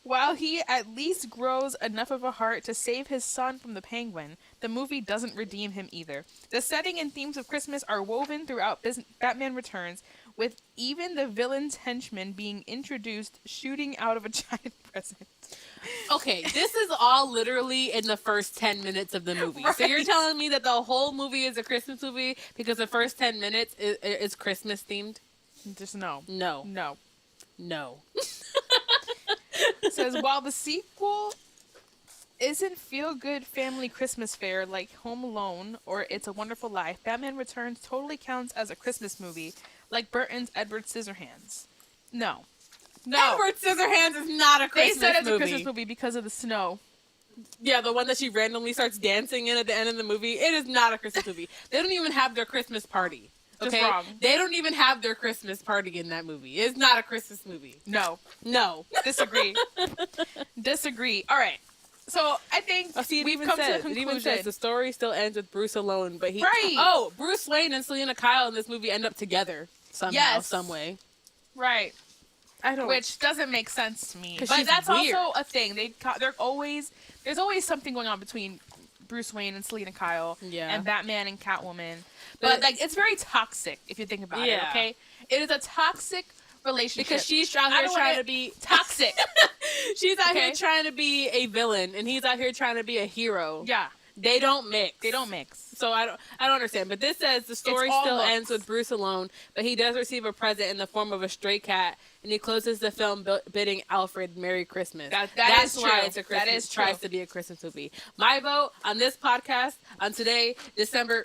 While he at least grows enough of a heart to save his son from the Penguin, the movie doesn't redeem him either. The setting and themes of Christmas are woven throughout Batman Returns, with even the villain's henchman being introduced shooting out of a giant present. Okay, this is all literally in the first 10 minutes of the movie. So you're Right. telling me that the whole movie is a Christmas movie because the first 10 minutes is Christmas themed? Just no. No. No. No. It says, while the sequel isn't feel-good family Christmas fare like Home Alone or It's a Wonderful Life, Batman Returns totally counts as a Christmas movie, like Burton's Edward Scissorhands. No. Edward Scissorhands is not a They Christmas said it's movie. a Christmas movie because of the snow. Yeah, the one that she randomly starts dancing in at the end of the movie. It is not a Christmas movie. They don't even have their Christmas party. Just Okay? wrong. They don't even have their Christmas party in that movie. It's not a Christmas movie. No. No. Disagree. Disagree. All right. So I think See, we've come to the it even conclusion. says the story still ends with Bruce alone, but he. Right. Oh, Bruce Wayne and Selena Kyle in this movie end up together somehow, Yes. some way. Right. I don't. Which doesn't make sense to me. 'Cause But she's that's weird. also a thing. There's always something going on between Bruce Wayne and Selena Kyle Yeah. and Batman and Catwoman. But like it's very toxic if you think about it, Yeah. okay? It is a toxic relationship. because she's out I here don't trying wanna- to be. toxic. She's out here Okay. trying to be a villain, and he's out here trying to be a hero. Yeah. They don't mix. They don't mix. So I don't understand. But this says the story all still looks. ends with Bruce alone, but he does receive a present in the form of a stray cat, and he closes the film bidding Alfred Merry Christmas. That's That's why true. it's a That Christmas. is true. Tries to be a Christmas movie. My vote on this podcast on today, December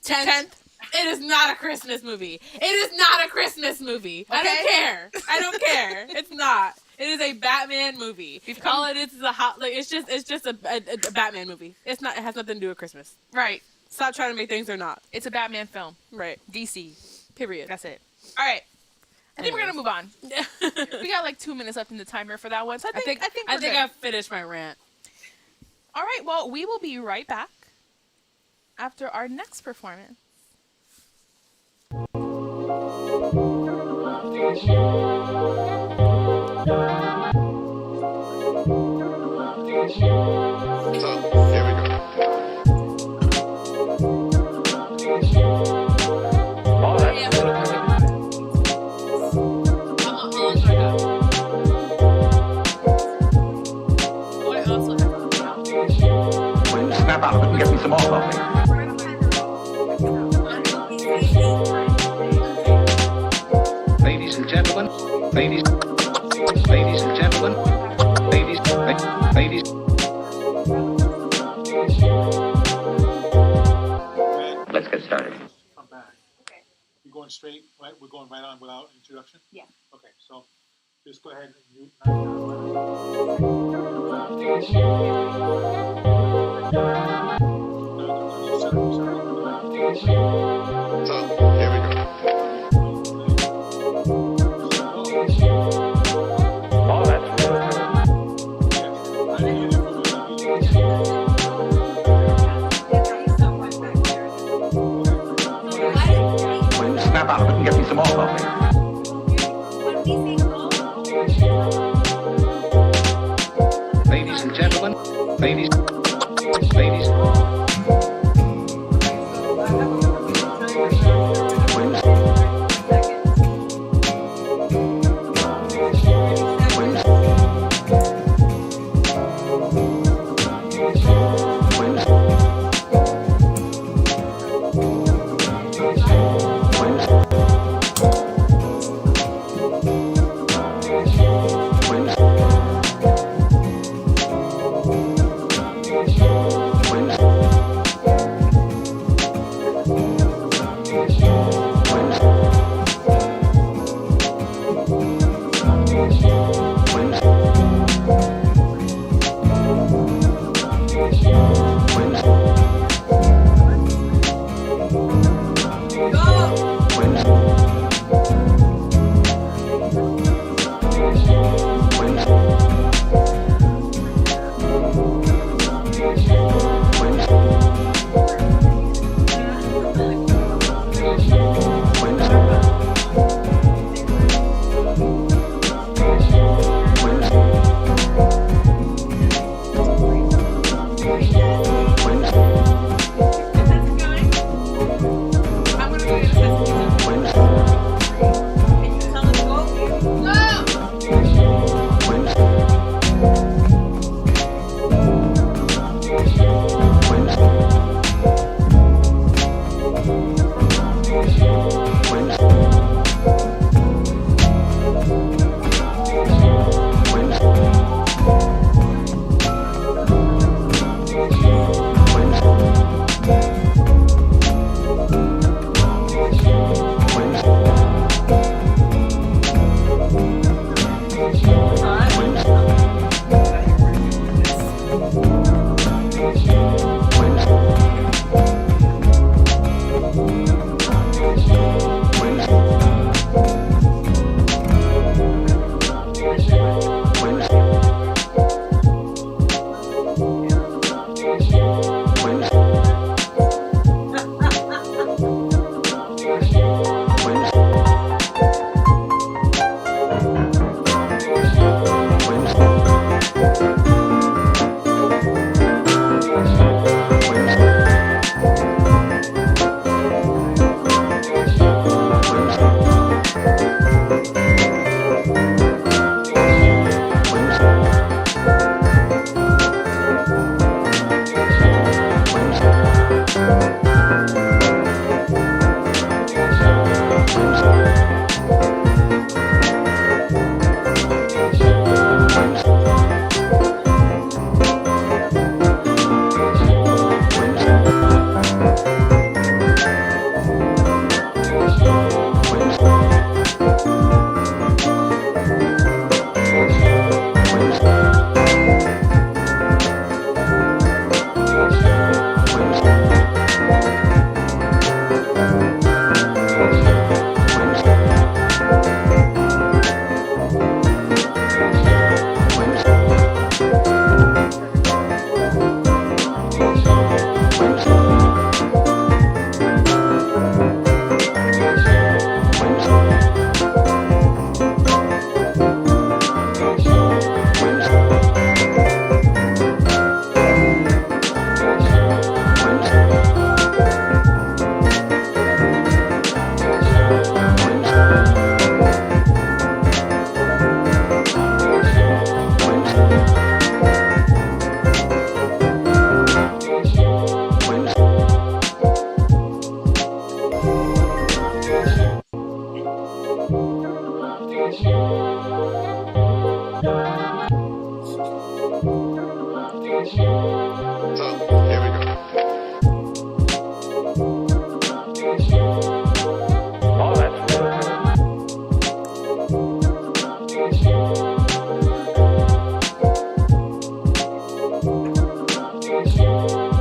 10th. It is not a Christmas movie. It is not a Christmas movie. I don't Okay. care. I don't care. It's not. It is a Batman movie. All it is a hot. Like it's just a Batman movie. It's not. It has nothing to do with Christmas. Right. Stop trying to make things they're not. It's a Batman film. Right. DC. Period. That's it. All right. I think we're gonna move on. We got like 2 minutes left in the timer for that one. So I think we're good. I've finished my rant. All right. Well, we will be right back after our next performance. So, here we go. Will you snap out of it and get me some more coffee? Ladies and gentlemen, ladies, ladies. Let's get started. Come back. Okay. We're going straight, right? We're going right on without introduction? Yeah. Okay, so just go ahead and mute. So, here we go. Oh, that's really Will you snap out of it and get me some more coffee? Ladies and gentlemen, ladies, ladies. So, here we go. Oh, that's really good.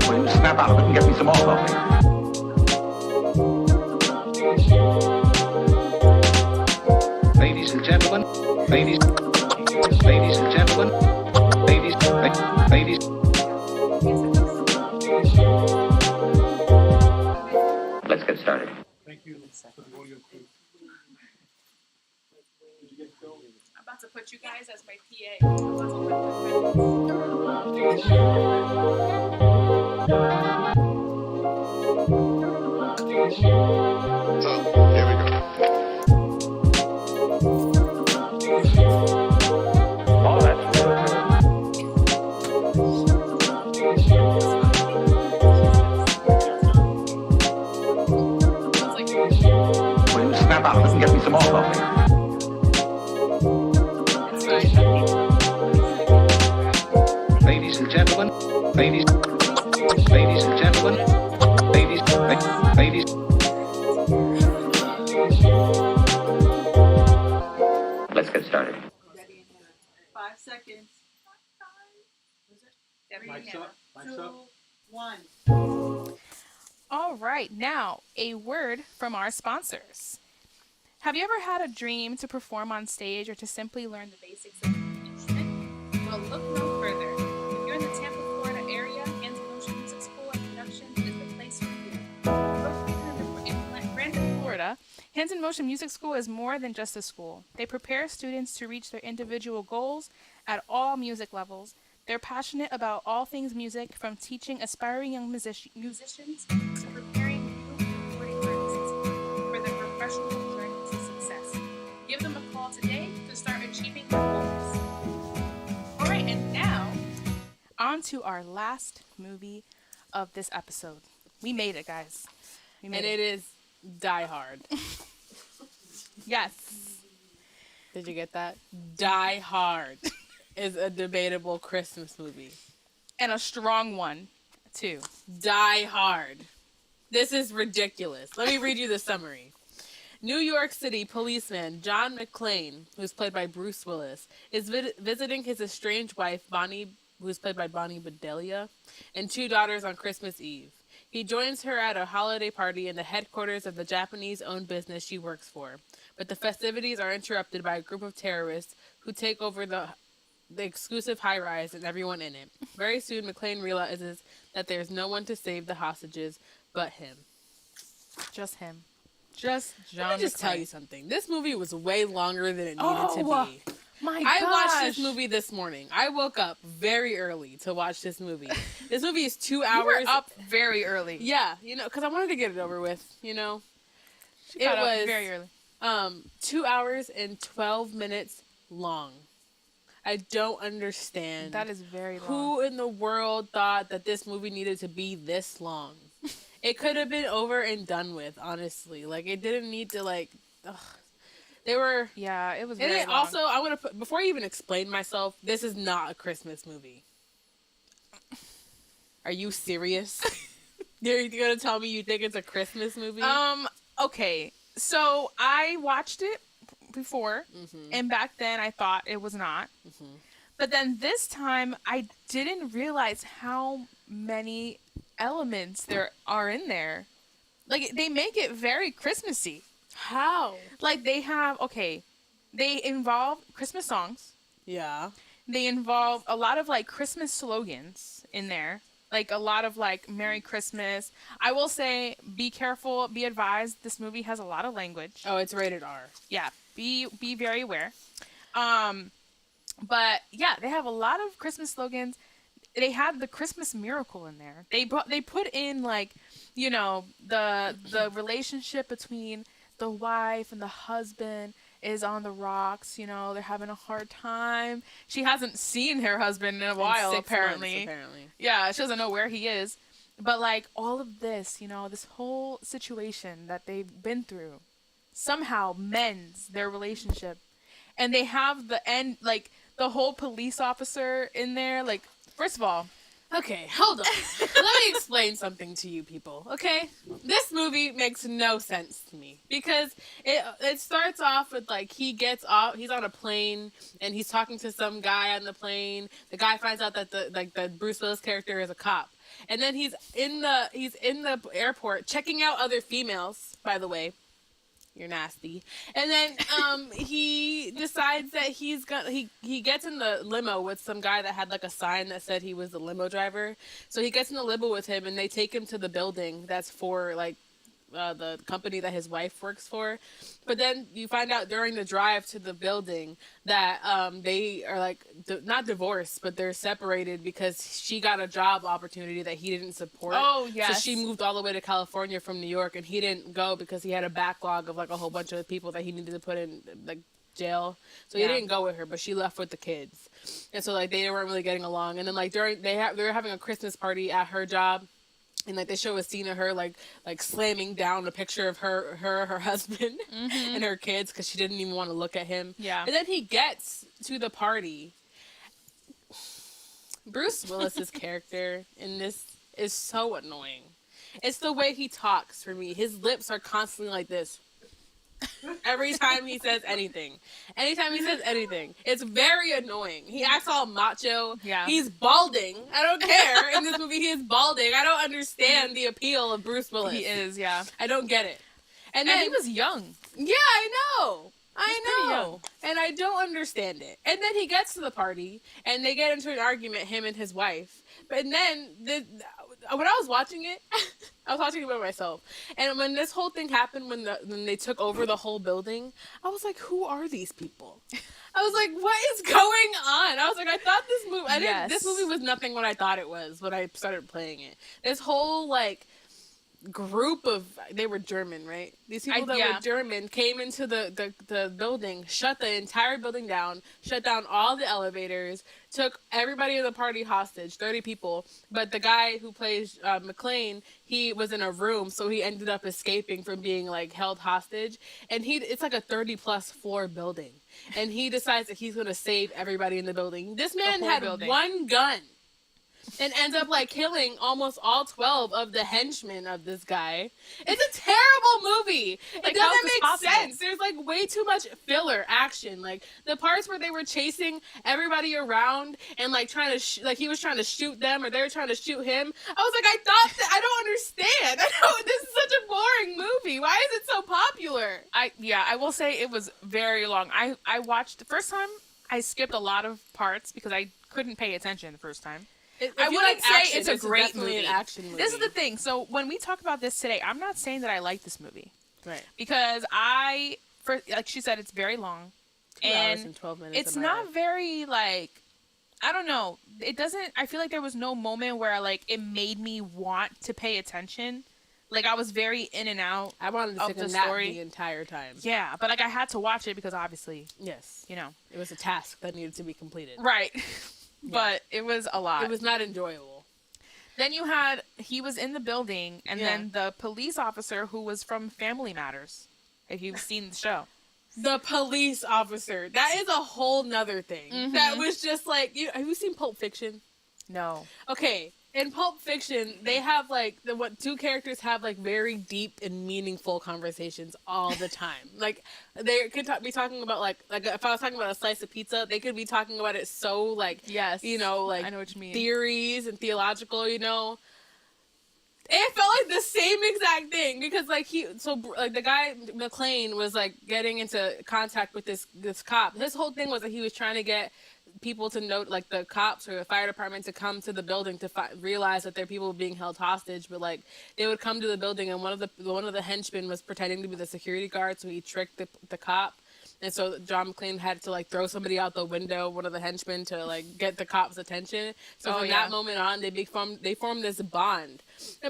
Will you snap out of it and get me some more coffee? Ladies and gentlemen, ladies and gentlemen, ladies. Let's get started. Thank you for the audio too. Did you get to go? I'm about to put you guys as my PA. I'm about to put my So, here we go. Oh, that's really good. Will you snap out of it and get me some more coffee? Ladies and gentlemen, ladies and gentlemen, ladies. Let's get started. 5 seconds. Debbie and Mike's Hannah. up. Mike's up. 2, 1. All right, now a word from our sponsors. Have you ever had a dream to perform on stage or to simply learn the basics of an instrument? Well, look no further. If you're in the Tampa, Florida area, Hands in Motion Music School and Production is the place for you. Located in Brandon, Florida, Hands in Motion Music School is more than just a school. They prepare students to reach their individual goals at all music levels. They're passionate about all things music, from teaching aspiring young musicians to preparing new recording artists for their professional journey to success. Give them a call today to start achieving their goals. All right, and now on to our last movie of this episode. We made it, guys. We made And it is Die Hard. Yes. Did you get that? Die Hard is a debatable Christmas movie. And a strong one, too. Die Hard. This is ridiculous. Let me read you the summary. New York City policeman John McClane, who's played by Bruce Willis, is visiting his estranged wife, Bonnie, who's played by Bonnie Bedelia, and 2 daughters on Christmas Eve. He joins her at a holiday party in the headquarters of the Japanese-owned business she works for. But the festivities are interrupted by a group of terrorists who take over the exclusive high-rise and everyone in it. Very soon, McClane realizes that there's no one to save the hostages but him. Just him. Just John Let me just McClane. tell you something. This movie was way longer than it needed to be. My I gosh. watched this movie this morning. I woke up very early to watch this movie. This movie is 2 hours. You were up very early. Yeah, because I wanted to get it over with, She It got up was very early. 2 hours and 12 minutes long. I don't understand. That is very long. Who in the world thought that this movie needed to be this long? It could have been over and done with, honestly. Like, it didn't need to, ugh. They were... Yeah, it was And very it long. also, I want to put... Before I even explain myself, this is not a Christmas movie. Are you serious? You're going to tell me you think it's a Christmas movie? Okay. So I watched it before, and back then I thought it was not. But then this time I didn't realize how many elements there are in there. Like, they make it very Christmassy. How? Like, they involve Christmas songs. Yeah. They involve a lot of, Christmas slogans in there. Like, a lot of, Merry Christmas. I will say, be careful, be advised, this movie has a lot of language. Oh, it's rated R. Yeah, be very aware. But, yeah, they have a lot of Christmas slogans. They had the Christmas miracle in there. They put in, the relationship between the wife and the husband is on the rocks. They're having a hard time. She hasn't seen her husband in a while, 6 apparently. months, apparently. Yeah, she doesn't know where he is. But, all of this, this whole situation that they've been through somehow mends their relationship. And they have the end, the whole police officer in there, like, first of all, Okay, hold on. Let me explain something to you people, okay? This movie makes no sense to me because it starts off with like he gets off, he's on a plane and he's talking to some guy on the plane. The guy finds out that the Bruce Willis character is a cop. And then he's in the airport checking out other females, by the way. You're nasty. And then he decides that he gets in the limo with some guy that had like a sign that said he was the limo driver. So he gets in the limo with him and they take him to the building that's for like the company that his wife works for. But then you find out during the drive to the building that they are like not divorced, but they're separated because she got a job opportunity that he didn't support. Oh, yes. So she moved all the way to California from New York, and he didn't go because he had a backlog of like a whole bunch of people that he needed to put in like jail. So he didn't go with her, but she left with the kids. And so like they weren't really getting along. And then like they were having a Christmas party at her job. And like they show a scene of her like slamming down a picture of her husband and her kids because she didn't even want to look at him. Yeah. And then he gets to the party. Bruce Willis's character in this is so annoying. It's the way he talks for me. His lips are constantly like this. Every time he says anything. Anytime he says anything. It's very annoying. He acts all macho. Yeah. He's balding. I don't care. In this movie, he is balding. I don't understand the appeal of Bruce Willis. he is, yeah. I don't get it. And then he was young. Yeah, I know. pretty I young. know. And I don't understand it. And then he gets to the party, and they get into an argument, him and his wife. But then, when I was watching it, I was watching it by myself. And when this whole thing happened, when they took over the whole building, I was like, who are these people? I was like, what is going on? I was like, I thought this movie, this movie was nothing what I thought it was when I started playing it. This whole, like, group of, they were German, right? These people that were German came into the building, shut the entire building down, shut down all the elevators, took everybody in the party hostage, 30 people. But the guy who plays McClane, he was in a room, so he ended up escaping from being like held hostage. And it's like a 30+ floor building, and he decides that he's gonna save everybody in the building. This man had one gun. And ends up, like, killing almost all 12 of the henchmen of this guy. It's a terrible movie. It doesn't make sense. There's, like, way too much filler action. Like, the parts where they were chasing everybody around and, like, trying to, he was trying to shoot them or they were trying to shoot him. I was like, I don't understand. This is such a boring movie. Why is it so popular? I will say it was very long. I watched, the first time, I skipped a lot of parts because I couldn't pay attention the first time. I wouldn't say it's a great movie. An action movie. This is the thing. So when we talk about this today, I'm not saying that I like this movie. Right. Because like she said, it's very long. 2 hours and 12 minutes. It's not very, like, I don't know. It doesn't, I feel like there was no moment where, like, it made me want to pay attention. Like, I was very in and out. I wanted to take a nap the entire time. Yeah, but, like, I had to watch it because obviously, yes, you know. It was a task that needed to be completed. Right. But it was a lot. It was not enjoyable. Then he was in the building, and then the police officer who was from Family Matters, if you've seen the show. The police officer. That is a whole nother thing. Mm-hmm. That was just like, have you seen Pulp Fiction? No. Okay. In Pulp Fiction, they have, like, two characters have, like, very deep and meaningful conversations all the time. Like, they could be talking about, like, if I was talking about a slice of pizza, they could be talking about it so, like, you know, like, I know what you mean. Theories and theological, you know. It felt like the same exact thing because, like, the guy, McClane, was, like, getting into contact with this cop. His whole thing was that he was trying to get people to note, like, the cops or the fire department to come to the building to realize that there are people being held hostage. But, like, they would come to the building, and one of the henchmen was pretending to be the security guard, so he tricked the cop. And so John McClane had to, like, throw somebody out the window, one of the henchmen, to, like, get the cops' attention. So from that moment on, they formed this bond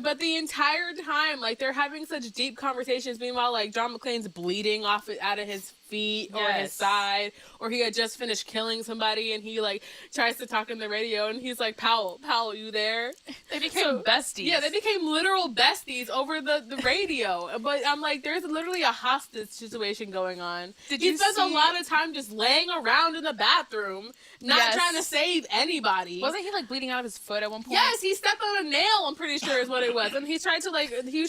But the entire time, like, they're having such deep conversations. Meanwhile, like, John McClane's bleeding out of his feet or his side, or he had just finished killing somebody, and he, like, tries to talk in the radio, and he's like, Powell, you there? They became besties. Yeah, they became literal besties over the radio. But I'm like, there's literally a hostage situation going on. He spends a lot of time just laying around in the bathroom, not trying to save anybody. Wasn't he, like, bleeding out of his foot at one point? Yes, he stepped on a nail, I'm pretty sure is what it was. And he was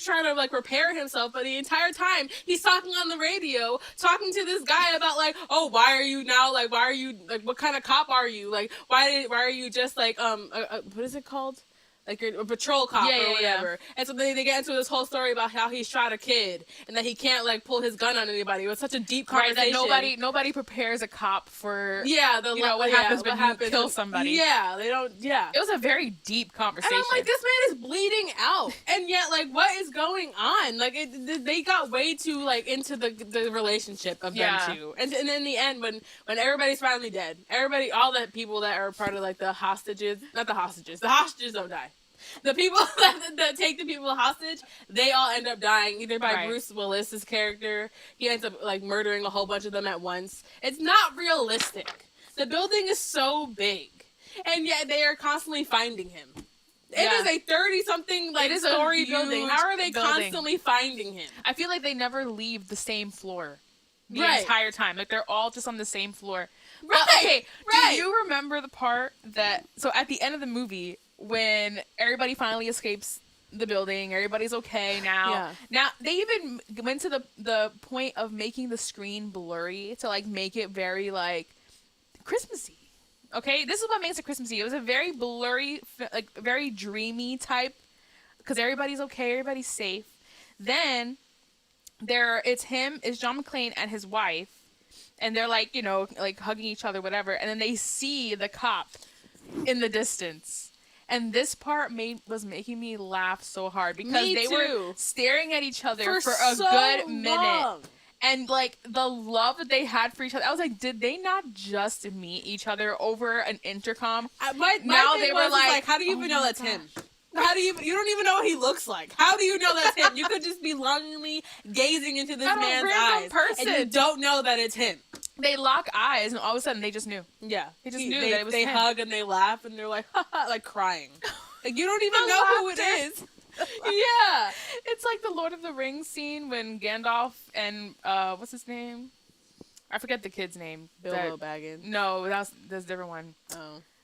trying to repair himself, but the entire time he's talking on the radio, talking to this guy about, like, oh, why are you now, like, what kind of cop are you? Like, why are you just, like, what is it called? Like, you're a patrol cop or whatever. Yeah. And so they get into this whole story about how he shot a kid and that he can't, like, pull his gun on anybody. It was such a deep conversation. That nobody prepares a cop for, what happens when you kill somebody. Yeah, they don't, It was a very deep conversation. And I'm like, this man is bleeding out. And yet, like, what is going on? Like, they got way too, like, into the relationship of them two. And in the end, when everybody's finally dead, all the people that are part of, like, the hostages don't die. The people that take the people hostage, they all end up dying, either by Bruce Willis's character. He ends up, like, murdering a whole bunch of them at once. It's not realistic. The building is so big, and yet they are constantly finding him. It is a 30-something, like, story building. How are they constantly finding him? I feel like they never leave the same floor the entire time. Like, they're all just on the same floor. Right. Do you remember the part that... So, at the end of the movie, when everybody finally escapes the building, everybody's okay now. Yeah. Now, they even went to the point of making the screen blurry to, like, make it very, like, Christmassy. Okay? This is what makes it Christmassy. It was a very blurry, like, very dreamy type, because everybody's okay, everybody's safe. Then, it's John McClane and his wife, and they're, like, like, hugging each other, whatever, and then they see the cop in the distance. And this part was making me laugh so hard because they were staring at each other for a good minute. And, like, the love that they had for each other. I was like, did they not just meet each other over an intercom? My thing was like, how do you even know that's him? How do you don't even know what he looks like? How do you know that's him? You could just be longingly gazing into this man's eyes, and you don't know that it's him. They lock eyes, and all of a sudden, they just knew. Yeah. They just knew that it was him. They hug, and they laugh, and they're like, ha ha, like crying. Like, you don't even know who it is. Yeah. It's like the Lord of the Rings scene when Gandalf and, what's his name? I forget the kid's name. Bilbo Baggins. No, that's a different one.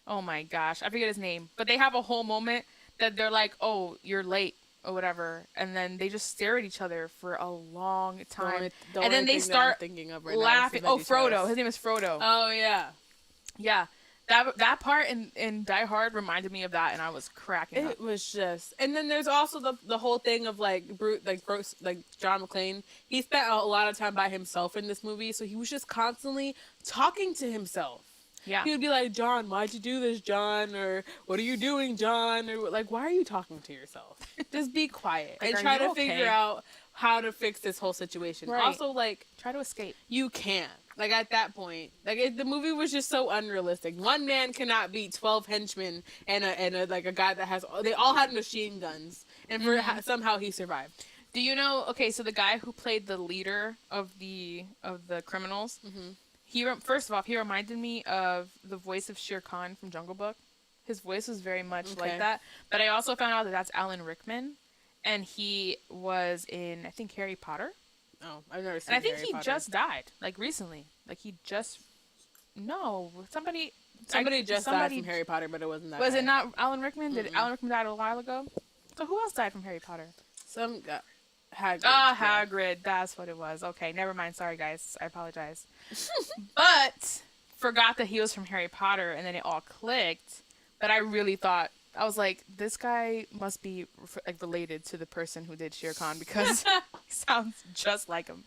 Oh my gosh. I forget his name. But they have a whole moment that they're like, oh, you're late. Or whatever, and then they just stare at each other for a long time, and then they start laughing. Oh, Frodo. His name is Frodo. Oh yeah. That part in Die Hard reminded me of that, and I was cracking up. It was just, and then there's also the whole thing of like John McClane. He spent a lot of time by himself in this movie, so he was just constantly talking to himself. Yeah. He would be like, John, why'd you do this, John? Or, what are you doing, John? Or, like, why are you talking to yourself? Just be quiet. Like, and try to figure out how to fix this whole situation. Right. Also, like, try to escape. You can't. Like, at that point. Like, the movie was just so unrealistic. One man cannot beat 12 henchmen and a guy that has... They all had machine guns. And somehow he survived. Do you know... Okay, so the guy who played the leader of the criminals... Mm-hmm. First of all, he reminded me of the voice of Shere Khan from Jungle Book. His voice was very much like that. But I also found out that that's Alan Rickman, and he was in, I think, Harry Potter. Oh, I've never seen And I think Harry he Potter. just died, like, recently. Like, he just... No, somebody just died from Harry Potter, but it wasn't that Was guy. it not Alan Rickman? Did Alan Rickman die a while ago? So who else died from Harry Potter? Some guy. Hagrid. Hagrid. That's what it was. Okay, never mind. Sorry, guys. I apologize. But forgot that he was from Harry Potter, and then it all clicked. But I really thought, I was like, this guy must be like related to the person who did Shere Khan because he sounds just like him.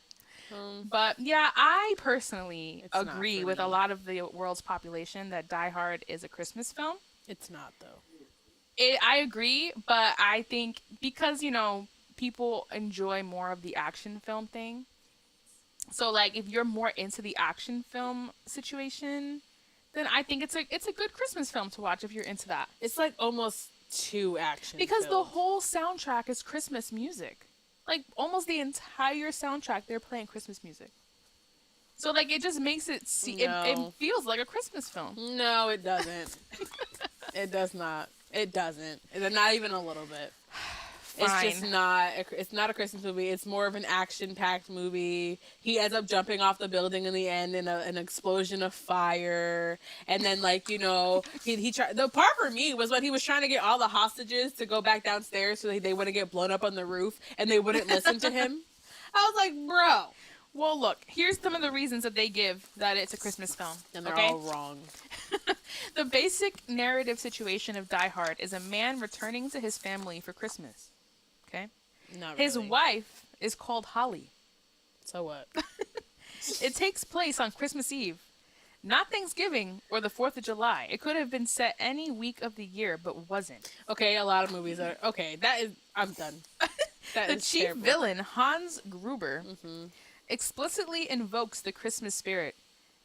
But yeah, I personally agree with a lot of the world's population that Die Hard is a Christmas film. It's not, though. I agree, but I think because, people enjoy more of the action film thing. So, like, if you're more into the action film situation, then I think it's a good Christmas film to watch if you're into that. It's like almost too action. Because the whole soundtrack is Christmas music. Like, almost the entire soundtrack, they're playing Christmas music. So, like, it just makes it it feels like a Christmas film. No, it doesn't. It does not. It doesn't. Not even a little bit. Fine. It's just not. It's not a Christmas movie. It's more of an action-packed movie. He ends up jumping off the building in the end in an explosion of fire, and then he tried. The part for me was when he was trying to get all the hostages to go back downstairs so they wouldn't get blown up on the roof, and they wouldn't listen to him. I was like, bro. Well, look, here's some of the reasons that they give that it's a Christmas film. And they're all wrong. The basic narrative situation of Die Hard is a man returning to his family for Christmas. Okay? Not really. His wife is called Holly. So what? It takes place on Christmas Eve. Not Thanksgiving or the 4th of July. It could have been set any week of the year, but wasn't. Okay, a lot of movies are... Okay, I'm done. The chief villain, Hans Gruber, explicitly invokes the Christmas spirit.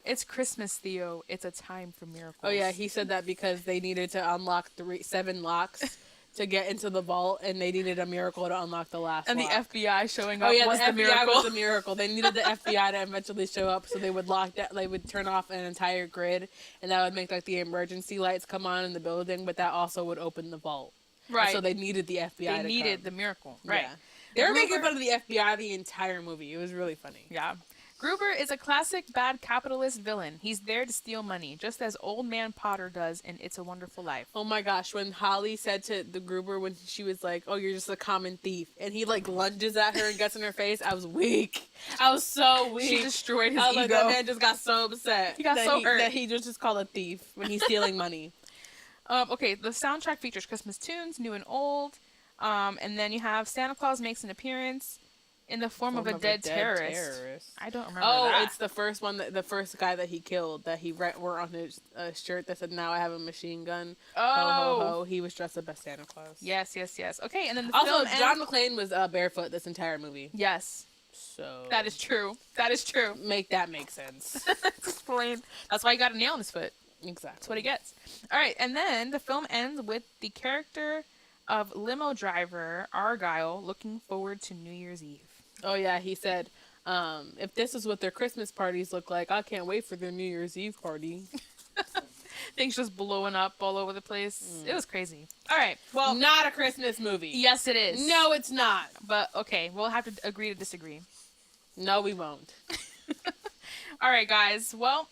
It's Christmas, Theo. It's a time for miracles. Oh, yeah, he said that because they needed to unlock 7 locks to get into the vault, and they needed a miracle to unlock the last and lock. The FBI showing up was the the FBI miracle. was the miracle. They needed the FBI to eventually show up, so they would they would turn off an entire grid, and that would make like the emergency lights come on in the building, but that also would open the vault. Right. And so they needed the FBI They needed the miracle. Right. Yeah. They were making fun of the FBI the entire movie. It was really funny. Yeah. Gruber is a classic bad capitalist villain. He's there to steal money, just as Old Man Potter does in It's a Wonderful Life. Oh my gosh, when Holly said to the Gruber when she was like, "Oh, you're just a common thief," and he like lunges at her and gets in her face, I was weak. I was so weak. She destroyed his I was ego. like, that man just got so upset. He got so hurt. That he just called a thief when he's stealing money. Okay, the soundtrack features Christmas tunes, new and old, and then you have Santa Claus makes an appearance in the form of a dead terrorist. I don't remember that. It's the first one, the first guy that he killed, that he wore on his shirt that said, "Now I have a machine gun." Oh. Ho, ho, ho. He was dressed up as Santa Claus. Yes. Okay, and then the Also, film John McClane was barefoot this entire movie. Yes. So... That is true. Make that make sense. Explain. That's why he got a nail in his foot. Exactly. That's what he gets. All right, and then the film ends with the character of limo driver Argyle looking forward to New Year's Eve. Oh, yeah, he said, if this is what their Christmas parties look like, I can't wait for their New Year's Eve party. Things just blowing up all over the place. It was crazy. All right, well... Not a Christmas movie. Yes, it is. No, it's not. But, okay, we'll have to agree to disagree. No, we won't. All right, guys. Well,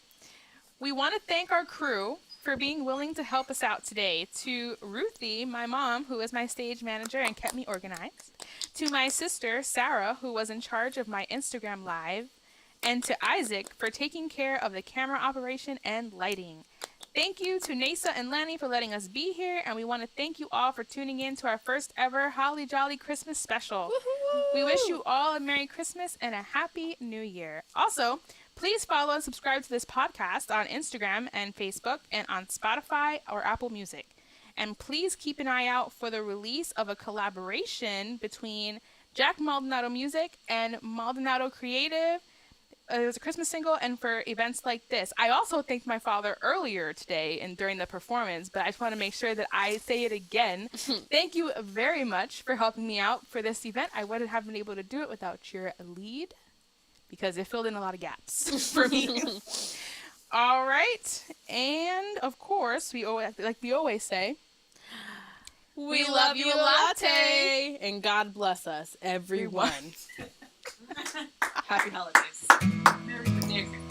we want to thank our crew for being willing to help us out today. To Ruthie, my mom, who is my stage manager and kept me organized. To my sister, Sarah, who was in charge of my Instagram Live. And to Isaac for taking care of the camera operation and lighting. Thank you to Nasa and Lannie for letting us be here. And we want to thank you all for tuning in to our first ever Holly Jolly Christmas special. Woo-hoo! We wish you all a Merry Christmas and a Happy New Year. Also, please follow and subscribe to this podcast on Instagram and Facebook and on Spotify or Apple Music. And please keep an eye out for the release of a collaboration between Jack Maldonado Music and Maldonado Creative. It was a Christmas single, and for events like this. I also thanked my father earlier today and during the performance, but I just want to make sure that I say it again. Thank you very much for helping me out for this event. I wouldn't have been able to do it without your lead, because it filled in a lot of gaps for me. All right. And, of course, we always say, we love you a latte. And God bless us, everyone. Happy holidays. Merry Christmas.